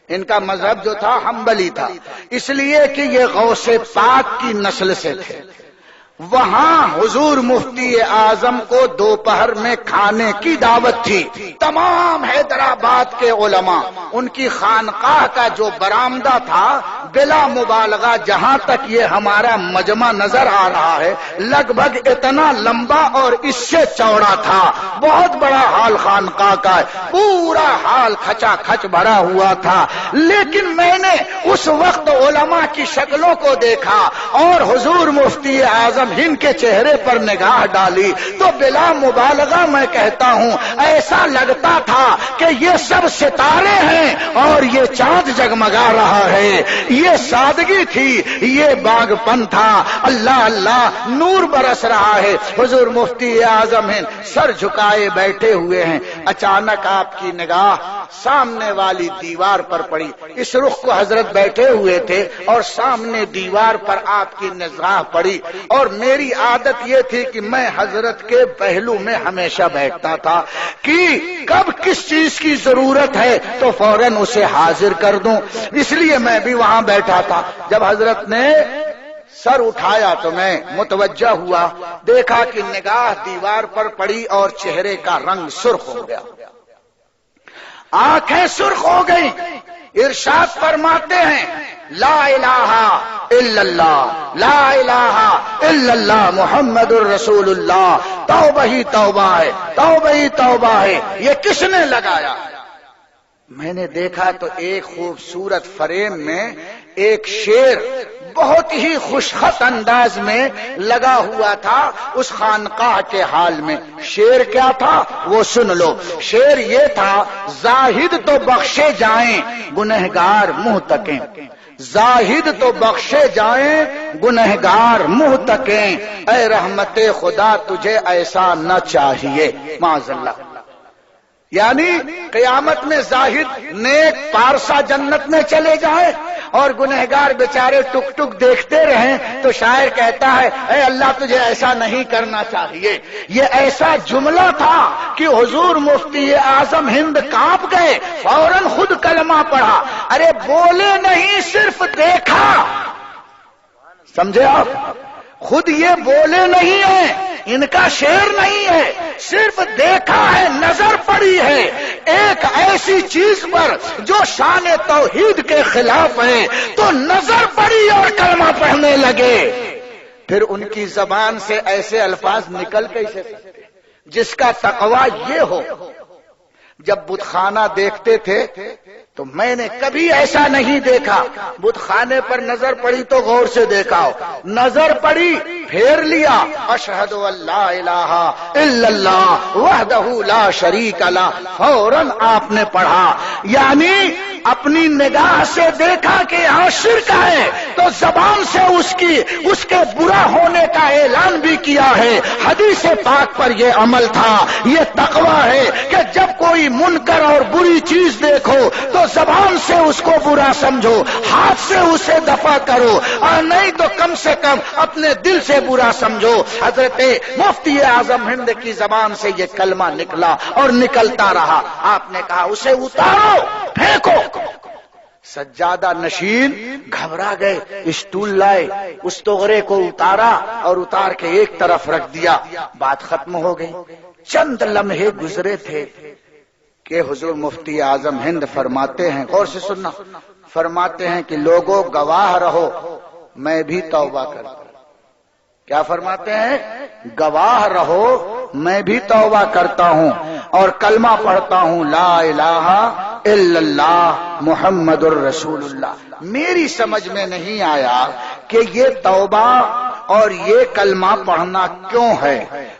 Speaker 2: ان کا مذہب جو تھا حنبلی تھا، اس لیے کہ یہ غوث پاک کی نسل سے تھے۔ وہاں حضور مفتی اعظم کو دوپہر میں کھانے کی دعوت تھی۔ تمام حیدرآباد کے علماء، ان کی خانقاہ کا جو برآمدہ تھا، بلا مبالغہ جہاں تک یہ ہمارا مجمع نظر آ رہا ہے، لگ بھگ اتنا لمبا اور اس سے چوڑا تھا۔ بہت بڑا ہال خانقاہ کا ہے، پورا ہال کھچا کھچ بھرا ہوا تھا۔ لیکن میں نے اس وقت علماء کی شکلوں کو دیکھا اور حضور مفتی اعظم ہند کے چہرے پر نگاہ ڈالی تو بلا مبالغہ میں کہتا ہوں ایسا لگتا تھا کہ یہ سب ستارے ہیں اور یہ چاند جگمگا رہا ہے۔ یہ سادگی تھی، یہ باغ پن تھا، اللہ اللہ نور برس رہا ہے۔ حضور مفتی اعظم ہند سر جھکائے بیٹھے ہوئے ہیں، اچانک آپ کی نگاہ سامنے والی دیوار پر پڑی. اس رخ کو حضرت بیٹھے ہوئے تھے اور سامنے دیوار پر آپ کی نگاہ پڑی, اور میری عادت یہ تھی کہ میں حضرت کے پہلو میں ہمیشہ بیٹھتا تھا کہ کب کس چیز کی ضرورت ہے تو فوراً اسے حاضر کر دوں, اس لیے میں بھی وہاں بیٹھا تھا. جب حضرت نے سر اٹھایا تو میں متوجہ ہوا, دیکھا کہ نگاہ دیوار پر پڑی اور چہرے کا رنگ سرخ ہو گیا, آنکھیں سرخ ہو گئی. ارشاد فرماتے ہیں لا الہ الا اللہ, لا الہ الا اللہ محمد الرسول اللہ. توبہ ہی توبہ ہے, توبہ ہی توبہ ہے. یہ کس نے لگایا؟ میں نے دیکھا تو ایک خوبصورت فریم میں ایک شیر بہت ہی خوشخط انداز میں لگا ہوا تھا اس خانقاہ کے حال میں. شیر کیا تھا وہ سن لو. شیر یہ تھا زاہد تو بخشے جائیں گنہگار منہ تکیں, زاہد تو بخشے جائیں گنہگار منہ تکیں, اے رحمت خدا تجھے ایسا نہ چاہیے معاذ اللہ. یعنی قیامت میں زاہد نیک پارسا جنت میں چلے جائیں اور گنہگار بیچارے ٹک ٹک دیکھتے رہیں تو شاعر کہتا ہے اے اللہ تجھے ایسا نہیں کرنا چاہیے. یہ ایسا جملہ تھا کہ حضور مفتی اعظم ہند کانپ گئے, فوراً خود کلمہ پڑھا. ارے بولے نہیں, صرف دیکھا. سمجھے آپ؟ خود یہ بولے نہیں ہیں, ان کا شعر نہیں ہے, صرف دیکھا ہے, نظر پڑی ہے ایک ایسی چیز پر جو شان توحید کے خلاف ہے تو نظر پڑی اور کلمہ پڑھنے لگے. پھر ان کی زبان سے ایسے الفاظ نکل کیسے سکتے جس کا تقوی یہ ہو. جب بت خانہ دیکھتے تھے تو میں نے کبھی ایسا نہیں دیکھا. بت خانے پر نظر پڑی تو غور سے دیکھا ہو, نظر پڑی پھیر لیا اشہد ان لا الہ الا اللہ وحدہ لا شریک لہ, فوراً آپ نے پڑھا. یعنی اپنی نگاہ سے دیکھا کہ یہاں شرک ہے تو زبان سے اس کے برا ہونے کا اعلان بھی کیا ہے. حدیث پاک پر یہ عمل تھا. یہ تقوی ہے کہ جب کوئی منکر اور بری چیز دیکھو تو زبان سے اس کو برا سمجھو, ہاتھ سے اسے دفع کرو, اور نہیں تو کم سے کم اپنے دل سے برا سمجھو. حضرت مفتی اعظم ہند کی زبان سے یہ کلمہ نکلا اور نکلتا رہا. آپ نے کہا اسے اتارو, پھینکو. سجادہ نشین گھبرا گئے, اسٹول لائے, اس توغرے کو اتارا اور اتار کے ایک طرف رکھ دیا. بات ختم ہو گئی. چند لمحے گزرے تھے کہ حضور مفتی اعظم ہند فرماتے ہیں, غور سے سننا, فرماتے ہیں کہ لوگوں گواہ رہو میں بھی توبہ کرتا ہوں. کیا فرماتے ہیں؟ گواہ رہو میں بھی توبہ کرتا ہوں اور کلمہ پڑھتا ہوں لا الہ الا اللہ محمد الرسول اللہ. میری سمجھ میں نہیں آیا کہ یہ توبہ اور یہ کلمہ پڑھنا کیوں ہے.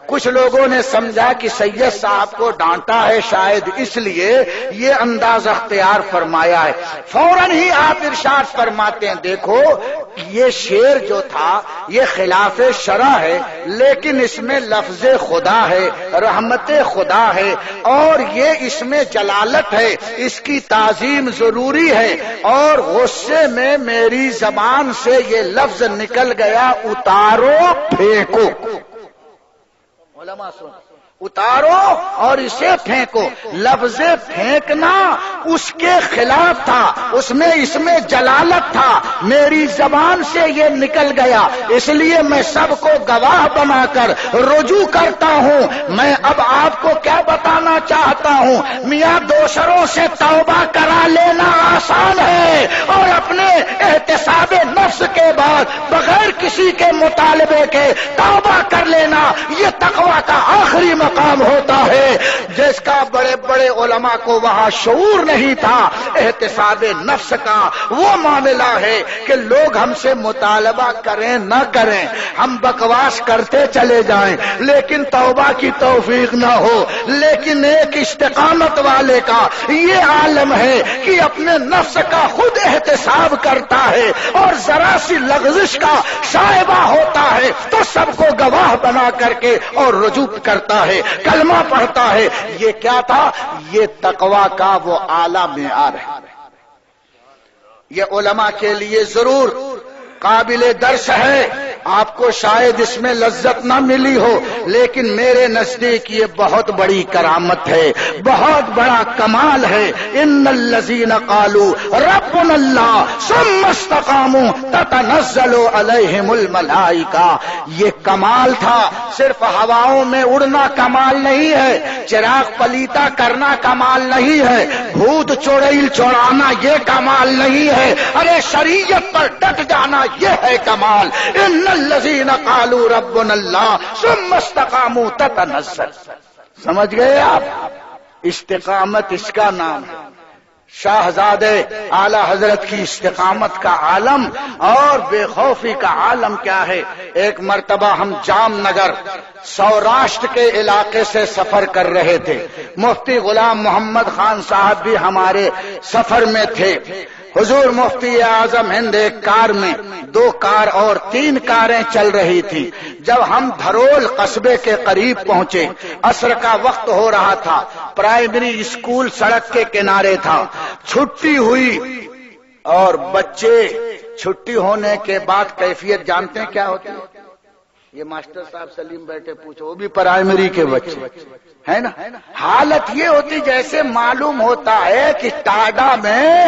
Speaker 2: کچھ لوگوں نے سمجھا کہ سید صاحب کو ڈانٹا ہے شاید اس لیے یہ انداز اختیار فرمایا ہے. فوراً ہی آپ ارشاد فرماتے ہیں دیکھو یہ شعر جو تھا یہ خلاف شرع ہے لیکن اس میں لفظ خدا ہے, رحمت خدا ہے اور یہ اس میں جلالت ہے, اس کی تعظیم ضروری ہے. اور غصے میں میری زبان سے یہ لفظ نکل گیا اتارو پھینکو. علماء سن, اتارو اور اسے پھینکو. لفظ پھینکنا اس کے خلاف تھا, اس میں جلالت تھا. میری زبان سے یہ نکل گیا اس لیے میں سب کو گواہ بنا کر رجوع کرتا ہوں. میں اب آپ کو کیا بتانا چاہتا ہوں, میاں دوسروں سے توبہ کرا لینا آسان ہے اور اپنے احتساب نفس کے بعد بغیر کسی کے مطالبے کے توبہ کر لینا یہ تقوی کا آخری مقام ہوتا ہے جس کا بڑے بڑے علماء کو وہاں شعور نہیں تھا. احتساب نفس کا وہ معاملہ ہے کہ لوگ ہم سے مطالبہ کریں نہ کریں, ہم بکواس کرتے چلے جائیں لیکن توبہ کی توفیق نہ ہو. لیکن ایک استقامت والے کا یہ عالم ہے کہ اپنے نفس کا خود احتساب کرتا ہے اور ذرا سی لغزش کا شائبہ ہوتا ہے تو سب کو گواہ بنا کر کے اور رجوع کرتا ہے, کلمہ پڑھتا ہے. یہ کیا تھا؟ یہ تقوی کا وہ اعلیٰ معیار ہے. یہ علماء کے لیے ضرور قابل درس ہے. آپ کو شاید اس میں لذت نہ ملی ہو، لیکن میرے نزدیک یہ بہت بڑی کرامت ہے، بہت بڑا کمال ہے. ان الذین قالوا ربنا اللہ ثم استقاموا تتنزل علیہم الملائکہ. یہ کمال تھا. صرف ہواؤں میں اڑنا کمال نہیں ہے، چراغ پلیتا کرنا کمال نہیں ہے، بھوت چڑیل چوڑانا یہ کمال نہیں ہے، ارے شریعت پر ڈٹ جانا یہ ہے کمال. ان الذین قالوا ربنا اللہ ثم استقاموا تتنزل. سمجھ گئے آپ؟ استقامت اس کا نام ہے. شاہزادے اعلی حضرت کی استقامت کا عالم اور بے خوفی کا عالم کیا ہے. ایک مرتبہ ہم جام نگر سوراشٹر کے علاقے سے سفر کر رہے تھے. مفتی غلام محمد خان صاحب بھی ہمارے سفر میں تھے. حضور مفتی اعظم ہند ایک کار میں، 2 کار اور 3 کاریں چل رہی تھی. جب ہم دھرول قصبے کے قریب پہنچے، عصر کا وقت ہو رہا تھا. پرائمری اسکول سڑک کے کنارے تھا. چھٹی ہوئی اور بچے چھٹی ہونے کے بعد کیفیت جانتے ہیں کیا ہوتی ہے؟ یہ ماسٹر صاحب سلیم بیٹھے پوچھو، وہ بھی پرائمری کے بچے ہے نا. حالت یہ ہوتی جیسے معلوم ہوتا ہے کہ ٹاڈا میں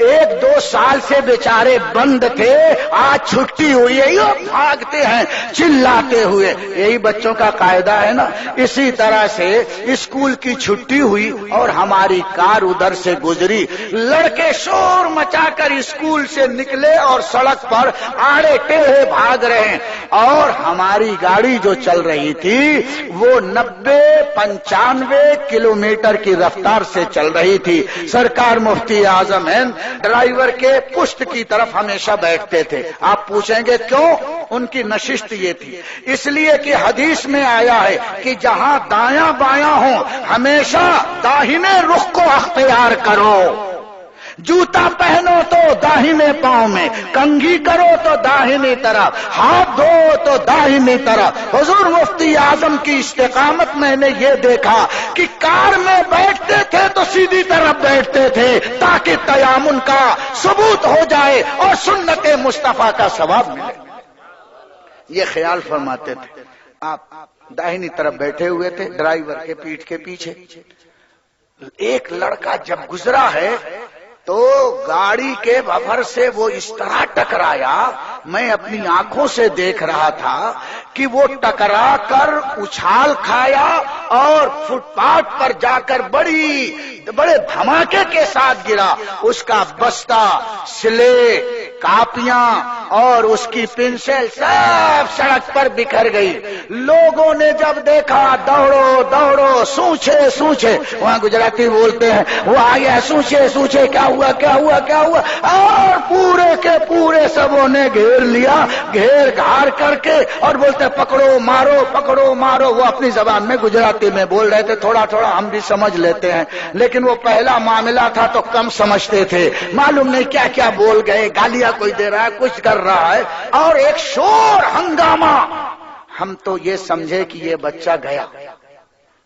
Speaker 2: 1-2 سال سے بیچارے بند تھے، آج چھٹی ہوئی ہے، یہ بھاگتے ہیں چلاتے ہوئے. یہی بچوں کا قاعدہ ہے نا. اسی طرح سے اسکول کی چھٹی ہوئی اور ہماری کار ادھر سے گزری. لڑکے شور مچا کر اسکول سے نکلے اور سڑک پر آڑے ٹیڑھے بھاگ رہے ہیں. اور ہماری گاڑی جو چل رہی تھی وہ 90-95 کلومیٹر کی رفتار سے چل رہی تھی. سرکار مفتی اعظم ہند ڈرائیور کے پشت کی طرف ہمیشہ بیٹھتے تھے. آپ پوچھیں گے کیوں؟ ان کی نشست یہ تھی، اس لیے کہ حدیث میں آیا ہے کہ جہاں دایاں بایاں ہوں ہمیشہ داہنے رخ کو اختیار کرو. جوتا پہنو تو داہنے پاؤں میں، کنگھی کرو تو داہنی طرف، ہاتھ دھو تو داہنی طرف. حضور مفتی اعظم کی استقامت میں نے یہ دیکھا کہ کار میں بیٹھتے تھے تو سیدھی طرف بیٹھتے تھے تاکہ تیامن کا ثبوت ہو جائے اور سنت مصطفیٰ کا ثواب ملے. یہ خیال فرماتے تھے. آپ داہنی طرف بیٹھے ہوئے تھے ڈرائیور کے پیٹھ کے پیچھے. ایک لڑکا جب گزرا ہے تو گاڑی کے بفر سے وہ اس طرح ٹکرایا، میں اپنی آنکھوں سے دیکھ رہا تھا کہ وہ ٹکرا کر اچھال کھایا اور فٹ پاتھ پر جا کر بڑے دھماکے کے ساتھ گرا. اس کا بستہ، سلے، کاپیاں اور اس کی پنسل سب سڑک پر بکھر گئی. لوگوں نے جب دیکھا دوڑو دوڑو، سوچے سوچے، وہاں گجراتی بولتے ہیں، وہ آ گیا سوچے سوچے کیا ہوا کیا ہوا کیا ہوا، اور پورے کے پورے سبوں نے گھیر لیا، گھیر گھار کر کے اور بولتے پکڑو مارو پکڑو مارو. وہ اپنی زبان میں گجراتی میں بول رہے تھے، تھوڑا تھوڑا ہم بھی سمجھ لیتے ہیں، لیکن وہ پہلا معاملہ تھا تو کم سمجھتے تھے. معلوم نہیں کیا کیا بول گئے، گالیاں کوئی دے رہا ہے، کچھ کر رہا ہے، اور ایک شور ہنگامہ. ہم تو یہ سمجھے کہ یہ بچہ گیا،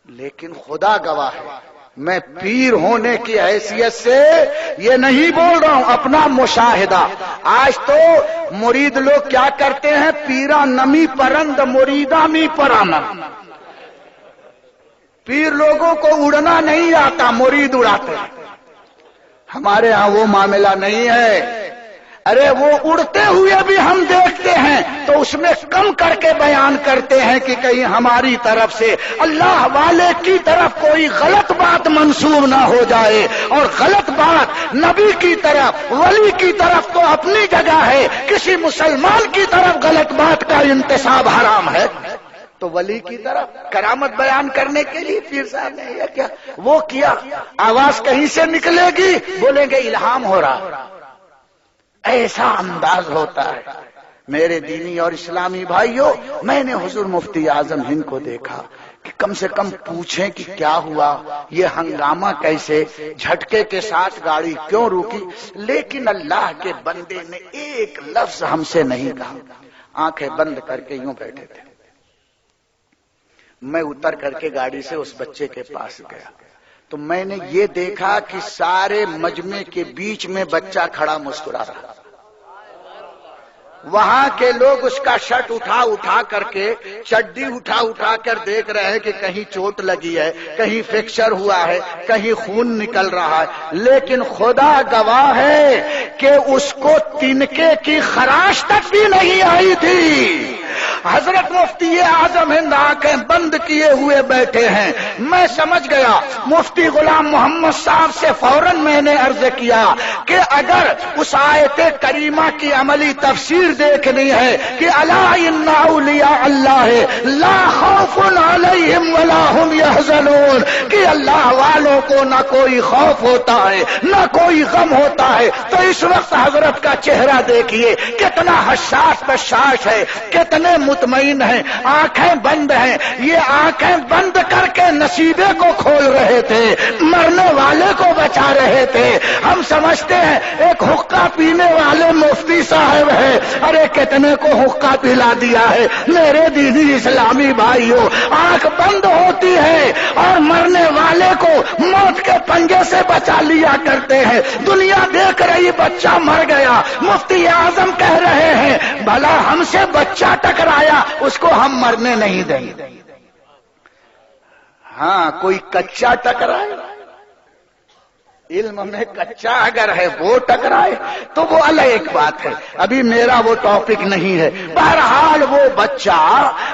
Speaker 2: لیکن خدا گواہ ہے میں پیر ہونے کی حیثیت سے یہ نہیں بول رہا ہوں، اپنا مشاہدہ. آج تو مرید لوگ کیا کرتے ہیں، پیرا نمی پرند مریدا می پرانا. پیر لوگوں کو اڑنا نہیں آتا، مرید اڑاتے ہیں. ہمارے ہاں وہ معاملہ نہیں ہے. ارے وہ اڑتے ہوئے بھی ہم دیکھتے ہیں تو اس میں کم کر کے بیان کرتے ہیں کہ کہیں ہماری طرف سے اللہ والے کی طرف کوئی غلط بات منسوب نہ ہو جائے. اور غلط بات نبی کی طرف، ولی کی طرف تو اپنی جگہ ہے، کسی مسلمان کی طرف غلط بات کا انتساب حرام ہے. تو ولی کی طرف کرامت بیان کرنے کے لیے پیر صاحب نے یہ کیا وہ کیا، آواز کہیں سے نکلے گی بولیں گے الہام ہو رہا. ایسا انداز ہوتا ہے. میرے دینی اور اسلامی بھائیوں، میں نے حضور مفتی اعظم ہند کو دیکھا کہ کم سے کم پوچھیں کہ کیا ہوا، یہ ہنگامہ کیسے، جھٹکے کے ساتھ گاڑی کیوں روکی. لیکن اللہ کے بندے نے ایک لفظ ہم سے نہیں کہا، آنکھیں بند کر کے یوں بیٹھے تھے. میں اتر کر کے گاڑی سے اس بچے کے پاس گیا تو میں نے یہ دیکھا کہ سارے مجمع کے بیچ میں بچہ کھڑا مسکرا رہا. وہاں کے لوگ اس کا شرٹ اٹھا کر کے, چڈی اٹھا کر دیکھ رہے ہیں کہ کہیں چوٹ لگی ہے, کہیں فریکچر ہوا ہے, کہیں خون نکل رہا ہے. لیکن خدا گواہ ہے کہ اس کو تنکے کی خراش تک بھی نہیں آئی تھی. حضرت مفتی اعظم ہند آنکھیں بند کیے ہوئے بیٹھے ہیں. میں سمجھ گیا. مفتی غلام محمد صاحب سے فوراً میں نے عرض کیا کہ اگر اس آیت کریمہ کی عملی تفسیر دیکھنی ہے کہ الا ان اولیاء اللہ لا خوف علیہم ولا هم يحزنون, کہ اللہ والوں کو نہ کوئی خوف ہوتا ہے نہ کوئی غم ہوتا ہے, تو اس وقت حضرت کا چہرہ دیکھیے کتنا حساس بشاش ہے, کتنے مطمئن ہیں, آنکھیں بند ہیں. یہ آنکھیں بند کر کے نصیبے کو کھول رہے تھے, مرنے والے کو بچا رہے تھے. ہم سمجھتے ہیں ایک حقہ پینے والے مفتی صاحب ہے, ارے کتنے کو حقہ پلا دیا ہے. میرے دینی اسلامی بھائیوں, آنکھ بند ہوتی ہے اور مرنے والے کو موت کے پنجے سے بچا لیا کرتے ہیں. دنیا دیکھ رہی بچہ مر گیا, مفتی اعظم کہہ رہے ہیں بھلا ہم سے بچہ ٹکرایا اس کو ہم مرنے نہیں دیں گے. ہاں کوئی کچا ٹکرائے, علم میں کچا اگر ہے وہ ٹکرائے تو وہ الگ ایک بات ہے. ابھی میرا وہ ٹاپک نہیں ہے. بہرحال وہ بچہ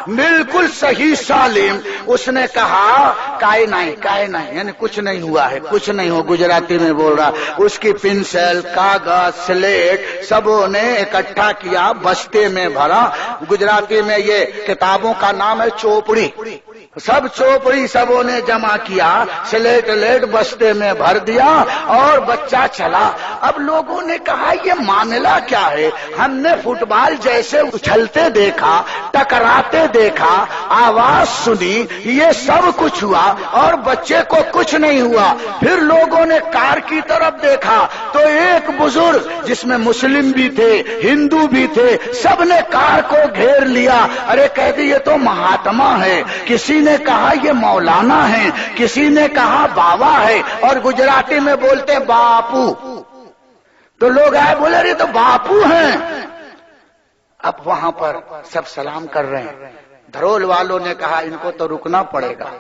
Speaker 2: بالکل صحیح سالم, اس نے کہا کائے نہیں یعنی کچھ نہیں ہوا ہے, کچھ نہیں ہو. گجراتی میں بول رہا. اس کی پنسل, کاغذ, سلیٹ سبوں نے اکٹھا کیا, بستے میں بھرا. گجراتی میں یہ کتابوں کا نام ہے چوپڑی. سب چوپڑی سبوں نے جمع کیا, سلیٹ بستے میں بھر دیا اور بچہ چلا. اب لوگوں نے کہا یہ معاملہ کیا ہے؟ ہم نے فٹ بال جیسے اچھلتے دیکھا, ٹکراتے دیکھا, آواز سنی, یہ سب کچھ ہوا اور بچے کو کچھ نہیں ہوا. پھر لوگوں نے کار کی طرف دیکھا تو ایک بزرگ جس میں مسلم بھی تھے, ہندو بھی تھے, سب نے کار کو گھیر لیا. ارے کہہ دی یہ تو مہاتما ہے, کسی نے کہا یہ مولانا ہے, کسی نے کہا بابا ہے, اور گجراتی میں بولتے باپو. تو لوگ آئے بولے رہے تو باپو ہیں. اب وہاں پر سب سلام کر رہے ہیں. دھرول والوں نے کہا ان کو تو رکنا پڑے گا.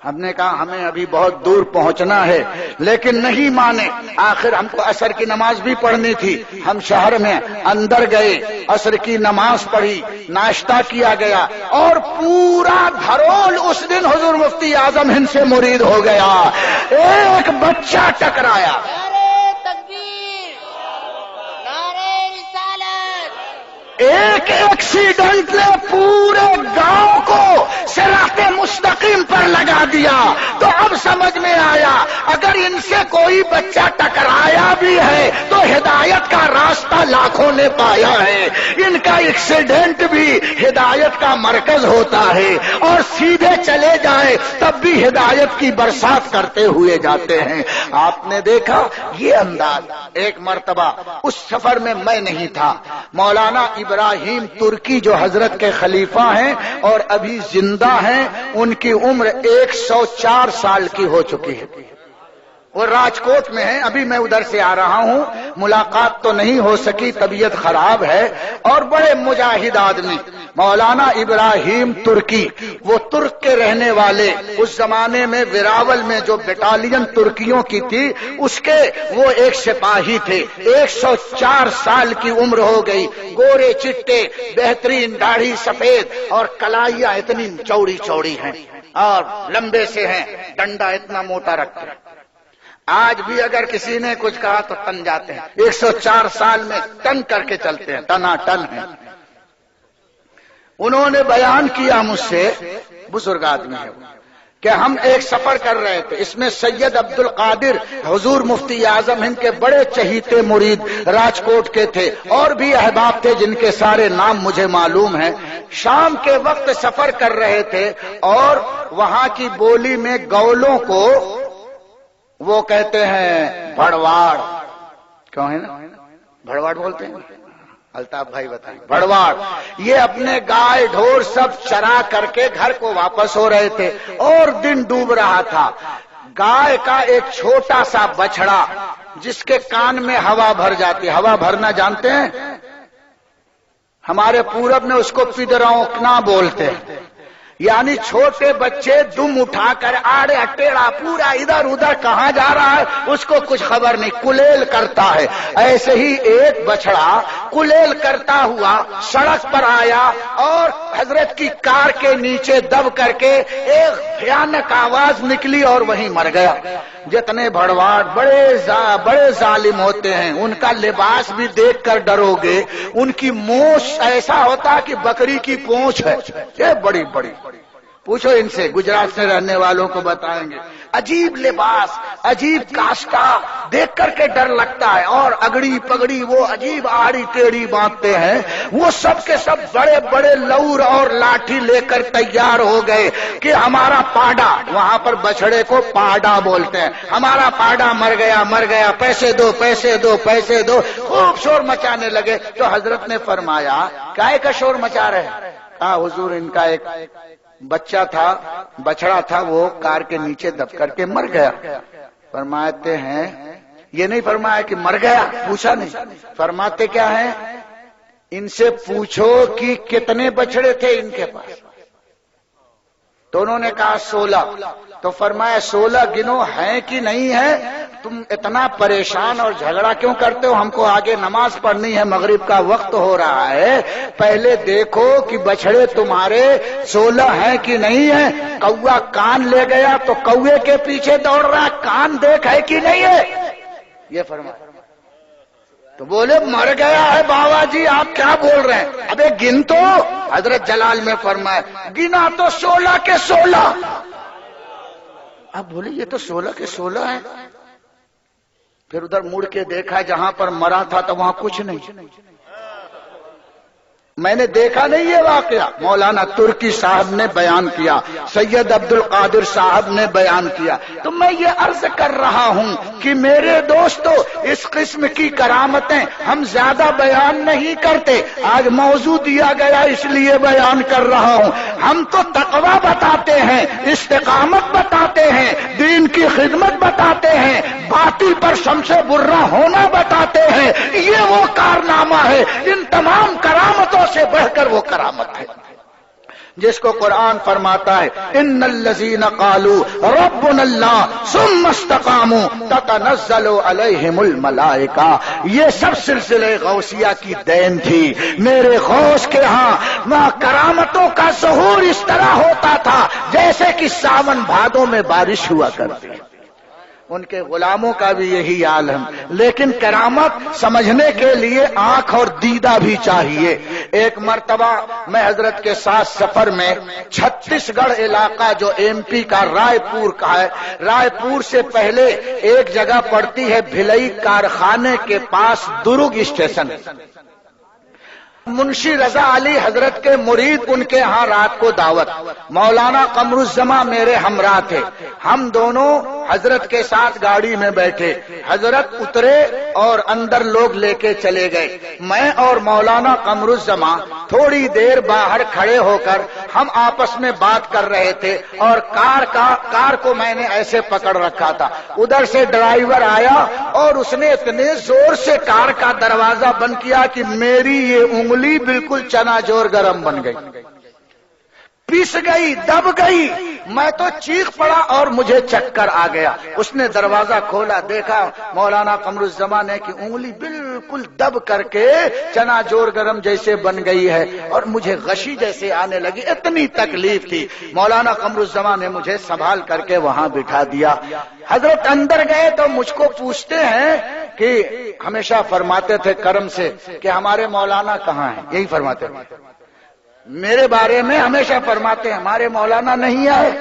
Speaker 2: ہم نے کہا ہمیں ابھی بہت دور پہنچنا ہے, لیکن نہیں مانے. آخر ہم کو عصر کی نماز بھی پڑھنی تھی. ہم شہر میں اندر گئے, عصر کی نماز پڑھی, ناشتہ کیا گیا, اور پورا دھرول اس دن حضور مفتی اعظم ہند سے مرید ہو گیا. ایک بچہ ٹکرایا.
Speaker 3: نعرے تکبیر, نعرے رسالت.
Speaker 2: ایک ایکسیڈنٹ نے پورے گاؤں کو صراط مستقیم پر لگا دیا. تو اب سمجھ میں آیا اگر ان سے کوئی بچہ ٹکرایا بھی ہے تو ہدایت کا راستہ لاکھوں نے پایا ہے. ان کا ایکسیڈنٹ بھی ہدایت کا مرکز ہوتا ہے, اور سیدھے چلے جائے تب بھی ہدایت کی برسات کرتے ہوئے جاتے ہیں. آپ نے دیکھا یہ انداز. ایک مرتبہ اس سفر میں نہیں تھا. مولانا ابراہیم ترکی جو حضرت کے خلیفہ ہیں اور ابھی زندہ ہیں, ان کی عمر 104 سال کی ہو چکی ہے. وہ راجکوٹ میں ہیں. ابھی میں ادھر سے آ رہا ہوں, ملاقات تو نہیں ہو سکی, طبیعت خراب ہے. اور بڑے مجاہد آدمی مولانا ابراہیم ترکی, وہ ترک کے رہنے والے. اس زمانے میں وراول میں جو بٹالین ترکیوں کی تھی اس کے وہ ایک سپاہی تھے. 104 سال کی عمر ہو گئی. گورے چٹے, بہترین داڑھی سفید, اور کلائیاں اتنی چوڑی چوڑی ہیں اور لمبے سے ہیں, ڈنڈا اتنا موٹا رکھتے ہیں. آج بھی اگر کسی نے کچھ کہا تو تن جاتے ہیں. 104 سال میں تن کر کے چلتے ہیں, ٹنا ٹن ہے. انہوں نے بیان کیا مجھ سے, بزرگ آدمی ہے, کہ ہم ایک سفر کر رہے تھے. اس میں سید عبد القادر حضور مفتی اعظم ہند کے بڑے چہیتے مرید راجکوٹ کے تھے, اور بھی احباب تھے جن کے سارے نام مجھے معلوم ہیں. شام کے وقت سفر کر رہے تھے, اور وہاں کی بولی میں گولوں کو وہ کہتے ہیں بھڑواڑ. کیوں ہے نا بھڑواڑ بولتے ہیں؟ الطاف بھائی بتائیں. بھڑواڑ یہ اپنے گائے ڈھور سب چرا کر کے گھر کو واپس ہو رہے تھے اور دن ڈوب رہا تھا. گائے کا ایک چھوٹا سا بچڑا جس کے کان میں ہوا بھر جاتی. ہوا بھرنا جانتے ہیں؟ ہمارے پورب میں اس کو پدرونکنا بولتے ہیں. یعنی چھوٹے بچے دم اٹھا کر آڑے اٹیڑا پورا ادھر ادھر کہاں جا رہا ہے اس کو کچھ خبر نہیں، کلیل کرتا ہے. ایسے ہی ایک بچڑا کلیل کرتا ہوا سڑک پر آیا اور حضرت کی کار کے نیچے دب کر کے ایک بھیانک آواز نکلی اور وہیں مر گیا. جتنے بھڑواڑ بڑے ظالم ہوتے ہیں، ان کا لباس بھی دیکھ کر ڈرو گے. ان کی مونچھ ایسا ہوتا کہ بکری کی پونچھ ہے، یہ بڑی بڑی. پوچھو ان سے، گجرات سے رہنے والوں کو بتائیں گے. عجیب لباس، عجیب کاشتہ، دیکھ کر کے ڈر لگتا ہے. اور اگڑی پگڑی وہ عجیب آڑی ٹیڑھی باندھتے ہیں. وہ سب کے سب بڑے بڑے لور اور لاٹھی لے کر تیار ہو گئے کہ ہمارا پاڈا، وہاں پر بچڑے کو پاڈا بولتے ہیں، ہمارا پاڈا مر گیا، پیسے دو پیسے دو پیسے دو. خوب شور مچانے لگے. تو حضرت نے فرمایا کائے کا شور مچا رہے؟ کہا حضور ان کا ایک بچہ تھا، بچڑا تھا، وہ کار کے نیچے دب کر کے مر گیا. فرماتے ہیں، یہ نہیں فرمایا کہ مر گیا، پوچھا نہیں. فرماتے کیا ہیں؟ ان سے پوچھو کہ کتنے بچڑے تھے ان کے پاس. تو انہوں نے کہا 16. تو فرمایا 16 گنو ہیں کہ نہیں ہے؟ تم اتنا پریشان اور جھگڑا کیوں کرتے ہو؟ ہم کو آگے نماز پڑھنی ہے، مغرب کا وقت ہو رہا ہے. پہلے دیکھو کہ بچڑے تمہارے 16 ہیں کہ نہیں ہیں. کوا کان لے گیا تو کوے کے پیچھے دوڑ رہا، کان دیکھ ہے کہ نہیں ہے؟ یہ فرمایا. تو بولے مر گیا ہے بابا جی، آپ کیا بول رہے ہیں؟ ابے گن تو. حضرت جلال میں فرمایا گنا تو 16 کے 16. اب بولے یہ تو 16 کے 16 ہے. پھر ادھر مڑ کے دیکھا جہاں پر مرا تھا تو وہاں کچھ نہیں. میں نے دیکھا نہیں یہ واقعہ، مولانا ترکی صاحب نے بیان کیا، سید عبد القادر صاحب نے بیان کیا. تو میں یہ عرض کر رہا ہوں کہ میرے دوستو، اس قسم کی کرامتیں ہم زیادہ بیان نہیں کرتے. آج موضوع دیا گیا اس لیے بیان کر رہا ہوں. ہم تو تقویٰ بتاتے ہیں، استقامت بتاتے ہیں، دین کی خدمت بتاتے ہیں، باطل پر شمس برہ ہونا بتاتے ہیں. یہ وہ کارنامہ ہے، ان تمام کرامتوں سے بڑھ کر وہ کرامت ہے جس کو قرآن فرماتا ہے ان الذین قالوا ربنا اللہ ثم استقاموا تتنزل علیہم الملائکہ. یہ سب سلسلے غوثیہ کی دین تھی. میرے غوث کے ہاں کرامتوں کا ظہور اس طرح ہوتا تھا جیسے کہ ساون بھادوں میں بارش ہوا کرتی. ان کے غلاموں کا بھی یہی حال ہے. لیکن کرامت سمجھنے کے لیے آنکھ اور دیدہ بھی چاہیے. ایک مرتبہ میں حضرت کے ساتھ سفر میں چھتیس گڑھ علاقہ جو ایم پی کا رائے پور کا ہے، رائے پور سے پہلے ایک جگہ پڑتی ہے بھلئی کارخانے کے پاس درگ اسٹیشن. منشی رضا علی حضرت کے مرید، ان کے ہاں رات کو دعوت. مولانا قمر الزماں میرے ہمراہ تھے. ہم دونوں حضرت کے ساتھ گاڑی میں بیٹھے. حضرت اترے اور اندر لوگ لے کے چلے گئے. میں اور مولانا قمر الزماں تھوڑی دیر باہر کھڑے ہو کر ہم آپس میں بات کر رہے تھے اور کار کو میں نے ایسے پکڑ رکھا تھا. ادھر سے ڈرائیور آیا اور اس نے اتنے زور سے کار کا دروازہ بند کیا کہ میری یہ انگلی بالکل چنا جور گرم بن گئی، پس گئی، دب گئی. میں تو چیخ پڑا اور مجھے چکر آ گیا. اس نے دروازہ کھولا، دیکھا مولانا قمر الزماں نے کہ انگلی بالکل دب کر کے چنا جور گرم جیسے بن گئی ہے اور مجھے غشی جیسے آنے لگی. اتنی تکلیف تھی. مولانا قمر الزماں نے مجھے سنبھال کر کے وہاں بٹھا دیا. حضرت اندر گئے تو مجھ کو پوچھتے ہیں کہ ہمیشہ فرماتے تھے کرم سے کہ ہمارے مولانا کہاں ہیں، یہی فرماتے ہیں. میرے بارے میں ہمیشہ فرماتے ہیں ہمارے مولانا نہیں آئے.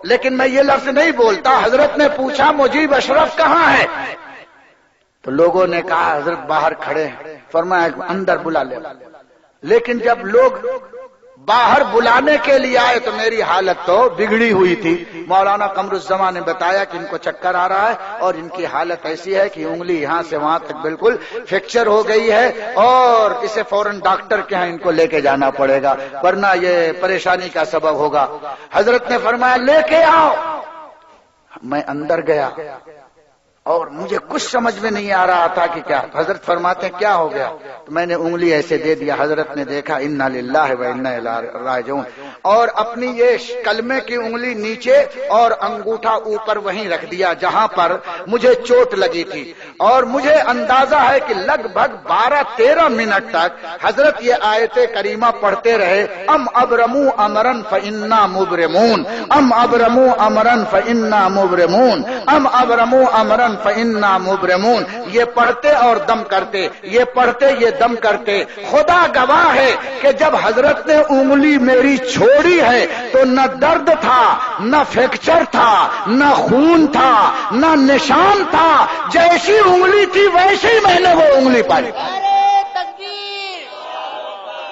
Speaker 2: لیکن میں یہ لفظ نہیں بولتا. حضرت نے پوچھا مجیب اشرف کہاں ہے؟ تو لوگوں نے کہا حضرت باہر کھڑے ہیں. فرمایا اندر بلا لے. لیکن جب لوگ باہر بلانے کے لیے آئے تو میری حالت تو بگڑی ہوئی تھی. مولانا قمر الزمان نے بتایا کہ ان کو چکر آ رہا ہے اور ان کی حالت ایسی ہے کہ انگلی یہاں سے وہاں تک بالکل فریکچر ہو گئی ہے اور اسے فوراً ڈاکٹر کے ہاں ان کو لے کے جانا پڑے گا ورنہ یہ پریشانی کا سبب ہوگا. حضرت نے فرمایا لے کے آؤ. میں اندر گیا اور مجھے کچھ سمجھ میں نہیں آ رہا تھا کہ کیا. حضرت فرماتے ہیں کیا ہو گیا؟ تو میں نے انگلی ایسے دے دیا. حضرت نے دیکھا انا للہ و انا الیہ راجعون اور اپنی یہ کلمے کی انگلی نیچے اور انگوٹھا اوپر وہیں رکھ دیا جہاں پر مجھے چوٹ لگی تھی. اور مجھے اندازہ ہے کہ لگ بھگ 12-13 منٹ تک حضرت یہ آیت کریمہ پڑھتے رہے. ام ابرموا امرا فانا مبرمون، ام ابرموا امرا فانا مبرمون، ام ابرموا امرا فانا مبرمون. یہ پڑھتے اور دم کرتے، یہ پڑھتے یہ دم کرتے. خدا گواہ ہے کہ جب حضرت نے انگلی میری چھوڑی ہے تو نہ درد تھا، نہ فریکچر تھا، نہ خون تھا، نہ نشان تھا. جیسی انگلی تھی ویسے ہی میں نے وہ انگلی پائی.
Speaker 3: نعرے تکبیر،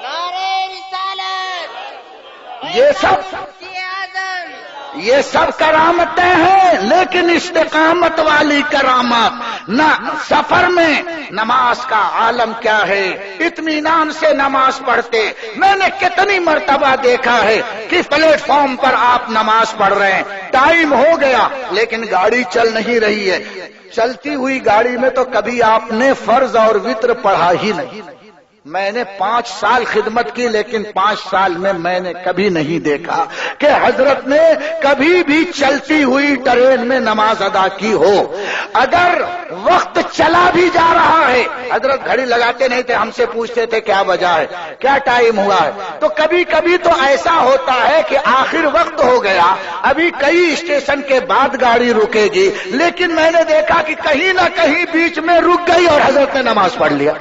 Speaker 3: نعرے رسالت،
Speaker 2: یہ سب کرامتیں ہیں لیکن استقامت والی کرامت. نہ سفر میں نماز کا عالم کیا ہے، اطمینان سے نماز پڑھتے. میں نے کتنی مرتبہ دیکھا ہے کہ پلیٹ فارم پر آپ نماز پڑھ رہے ہیں، ٹائم ہو گیا لیکن گاڑی چل نہیں رہی ہے. چلتی ہوئی گاڑی میں تو کبھی آپ نے فرض اور وتر پڑھا ہی نہیں. میں نے 5 سال خدمت کی لیکن 5 سال میں نے کبھی نہیں دیکھا کہ حضرت نے کبھی بھی چلتی ہوئی ٹرین میں نماز ادا کی ہو. اگر وقت چلا بھی جا رہا ہے، حضرت گھڑی لگاتے نہیں تھے، ہم سے پوچھتے تھے کیا وجہ ہے، کیا ٹائم ہوا ہے. تو کبھی کبھی تو ایسا ہوتا ہے کہ آخر وقت ہو گیا، ابھی کئی اسٹیشن کے بعد گاڑی رکے گی، لیکن میں نے دیکھا کہ کہیں نہ کہیں بیچ میں رک گئی اور حضرت نے نماز پڑھ لیا.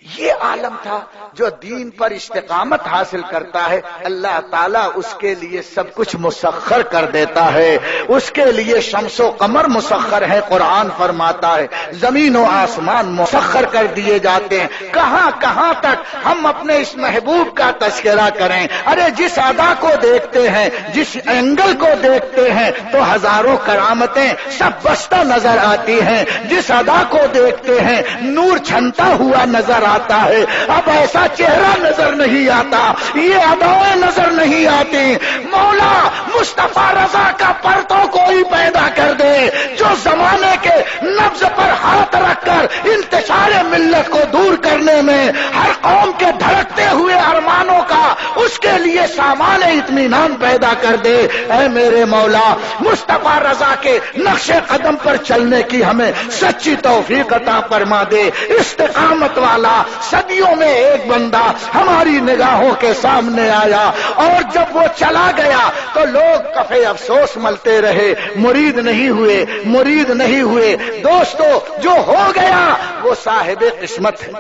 Speaker 2: یہ عالم تھا جو دین پر استقامت حاصل کرتا ہے اللہ تعالیٰ اس کے لیے سب کچھ مسخر کر دیتا ہے. اس کے لیے شمس و قمر مسخر ہے. قرآن فرماتا ہے زمین و آسمان مسخر کر دیے جاتے ہیں. کہاں کہاں تک ہم اپنے اس محبوب کا تذکرہ کریں. ارے جس ادا کو دیکھتے ہیں، جس اینگل کو دیکھتے ہیں تو ہزاروں کرامتیں سب بستہ نظر آتی ہیں. جس ادا کو دیکھتے ہیں نور چھنتا ہوا نظر آتا ہے. اب ایسا چہرہ نظر نہیں آتا، یہ ادائیں نظر نہیں آتی. مولا مصطفیٰ رضا کا پرتو کوئی پیدا کر دے جو زمانے کے نبض پر ہاتھ رکھ کر انتشار ملت کو دور کرنے میں ہر قوم کے دھڑکتے ہوئے ارمانوں کا اس کے لیے سامان اطمینان پیدا کر دے. اے میرے مولا مصطفیٰ رضا کے نقش قدم پر چلنے کی ہمیں سچی توفیق عطا فرما دے. استقامت والا صدیوں میں ایک بندہ ہماری نگاہوں کے سامنے آیا اور جب وہ چلا گیا تو لوگ کفے افسوس ملتے رہے، مرید نہیں ہوئے، مرید نہیں ہوئے. دوستو جو ہو گیا وہ صاحب قسمت ہے،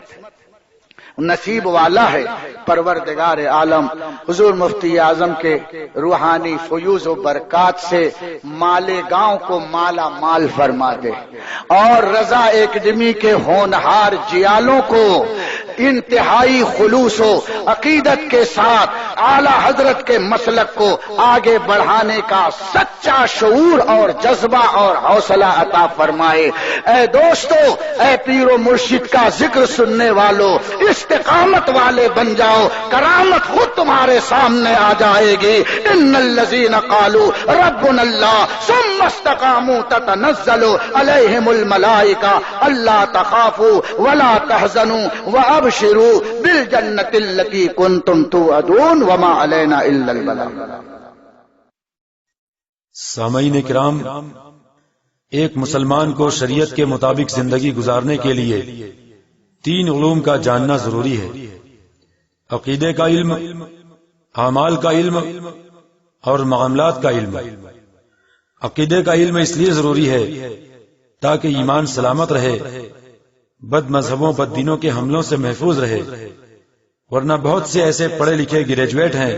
Speaker 2: نصیب والا ہے. پروردگار عالم حضور مفتی اعظم کے روحانی فیوز و برکات سے مالیگاؤں کو مالا مال فرما دے اور رضا اکیڈمی کے ہونہار جیالوں کو انتہائی خلوص و عقیدت کے ساتھ اعلی حضرت کے مسلک کو آگے بڑھانے کا سچا شعور اور جذبہ اور حوصلہ عطا فرمائے. اے دوستو، اے پیر و مرشد کا ذکر سننے والوں، استقامت والے بن جاؤ، کرامت خود تمہارے سامنے آ جائے گی. ان الذین قالوا ربنا اللہ ثم استقاموا تتنزل علیہم الملائکہ الا تخافوا ولا تحزنوا وابشروا بالجنۃ التی کنتم توعدون وما علینا الا البلاغ.
Speaker 1: سامعین کرام، ایک مسلمان کو شریعت کے مطابق زندگی گزارنے کے لیے 3 علوم کا جاننا ضروری ہے: عقیدے کا علم، اعمال کا علم اور معاملات کا علم. عقیدے کا علم اس لیے ضروری ہے تاکہ ایمان سلامت رہے، بد مذہبوں بد دینوں کے حملوں سے محفوظ رہے. ورنہ بہت سے ایسے پڑھے لکھے گریجویٹ ہیں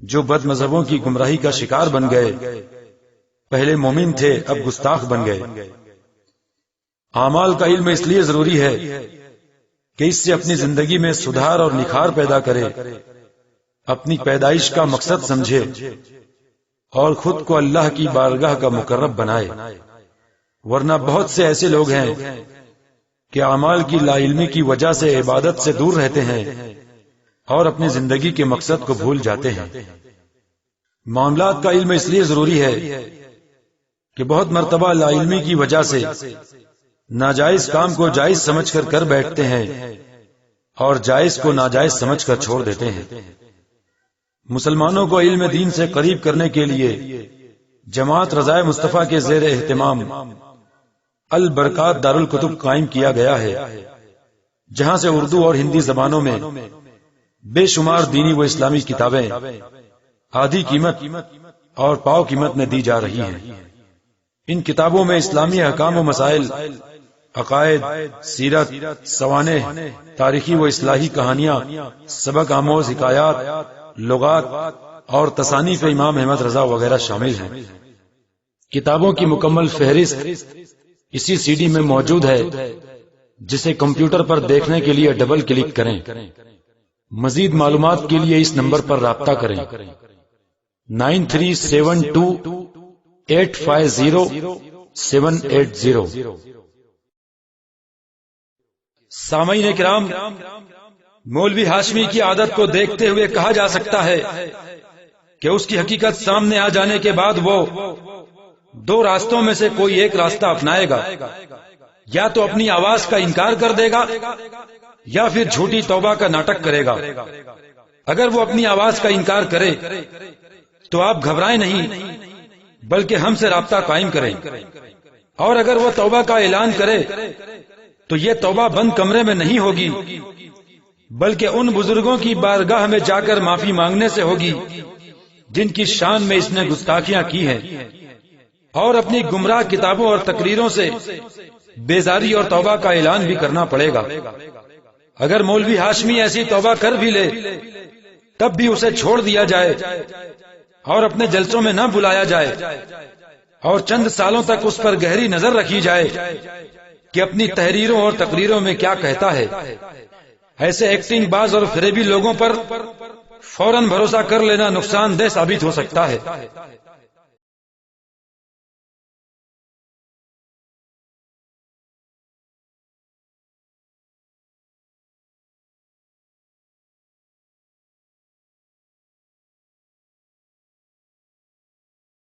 Speaker 1: جو بد مذہبوں کی گمراہی کا شکار بن گئے. پہلے مومن تھے، اب گستاخ بن گئے. اعمال کا علم اس لیے ضروری ہے کہ اس سے اپنی زندگی میں سدھار اور نکھار پیدا کرے، اپنی پیدائش کا مقصد سمجھے اور خود کو اللہ کی بارگاہ کا مقرب بنائے، ورنہ بہت سے ایسے لوگ ہیں کہ اعمال کی لا علمی کی وجہ سے عبادت سے دور رہتے ہیں اور اپنی زندگی کے مقصد کو بھول جاتے ہیں۔ معاملات کا علم اس لیے ضروری ہے کہ بہت مرتبہ لا علمی کی وجہ سے ناجائز کام کو جائز سمجھ کر بیٹھتے ہیں اور جائز کو ناجائز سمجھ کر چھوڑ دیتے ہیں۔ مسلمانوں کو علم دین سے قریب کرنے کے لیے جماعت رضائے مصطفیٰ کے زیر اہتمام البرکات دارالکتب قائم کیا گیا ہے، جہاں سے اردو اور ہندی زبانوں میں بے شمار دینی و اسلامی کتابیں آدھی قیمت اور پاؤ قیمت میں دی جا رہی ہیں۔ ان کتابوں میں اسلامی احکام و مسائل، عقائد، سیرت، سوانح، تاریخی و اصلاحی کہانیاں، سبق آموز حکایات، لغات اور تصانیف امام احمد رضا وغیرہ شامل ہیں۔ کتابوں کی مکمل فہرست اسی سی ڈی میں موجود ہے، جسے کمپیوٹر پر دیکھنے کے لیے ڈبل کلک کریں۔ مزید معلومات کے لیے اس نمبر پر رابطہ کریں 9372850780۔ سامعین کرام، مولوی ہاشمی کی عادت کو دیکھتے ہوئے کہا جا سکتا ہے کہ اس کی حقیقت سامنے آ جانے کے بعد وہ دو راستوں میں سے کوئی ایک راستہ اپنائے گا، یا تو اپنی آواز کا انکار کر دے گا یا پھر جھوٹی توبہ کا ناٹک کرے گا۔ اگر وہ اپنی آواز کا انکار کرے تو آپ گھبرائیں نہیں، بلکہ ہم سے رابطہ قائم کریں، اور اگر وہ توبہ کا اعلان کرے تو یہ توبہ بند کمرے میں نہیں ہوگی، بلکہ ان بزرگوں کی بارگاہ میں جا کر معافی مانگنے سے ہوگی جن کی شان میں اس نے گستاخیاں کی ہیں، اور اپنی گمراہ کتابوں اور تقریروں سے بیزاری اور توبہ کا اعلان بھی کرنا پڑے گا۔ اگر مولوی ہاشمی ایسی توبہ کر بھی لے تب بھی اسے چھوڑ دیا جائے اور اپنے جلسوں میں نہ بلایا جائے، اور چند سالوں تک اس پر گہری نظر رکھی جائے کہ اپنی تحریروں اور تقریروں میں کیا کہتا ہے۔ ایسے ایکٹنگ باز اور فریبی لوگوں پر فوراً بھروسہ کر لینا نقصان دہ ثابت ہو سکتا ہے۔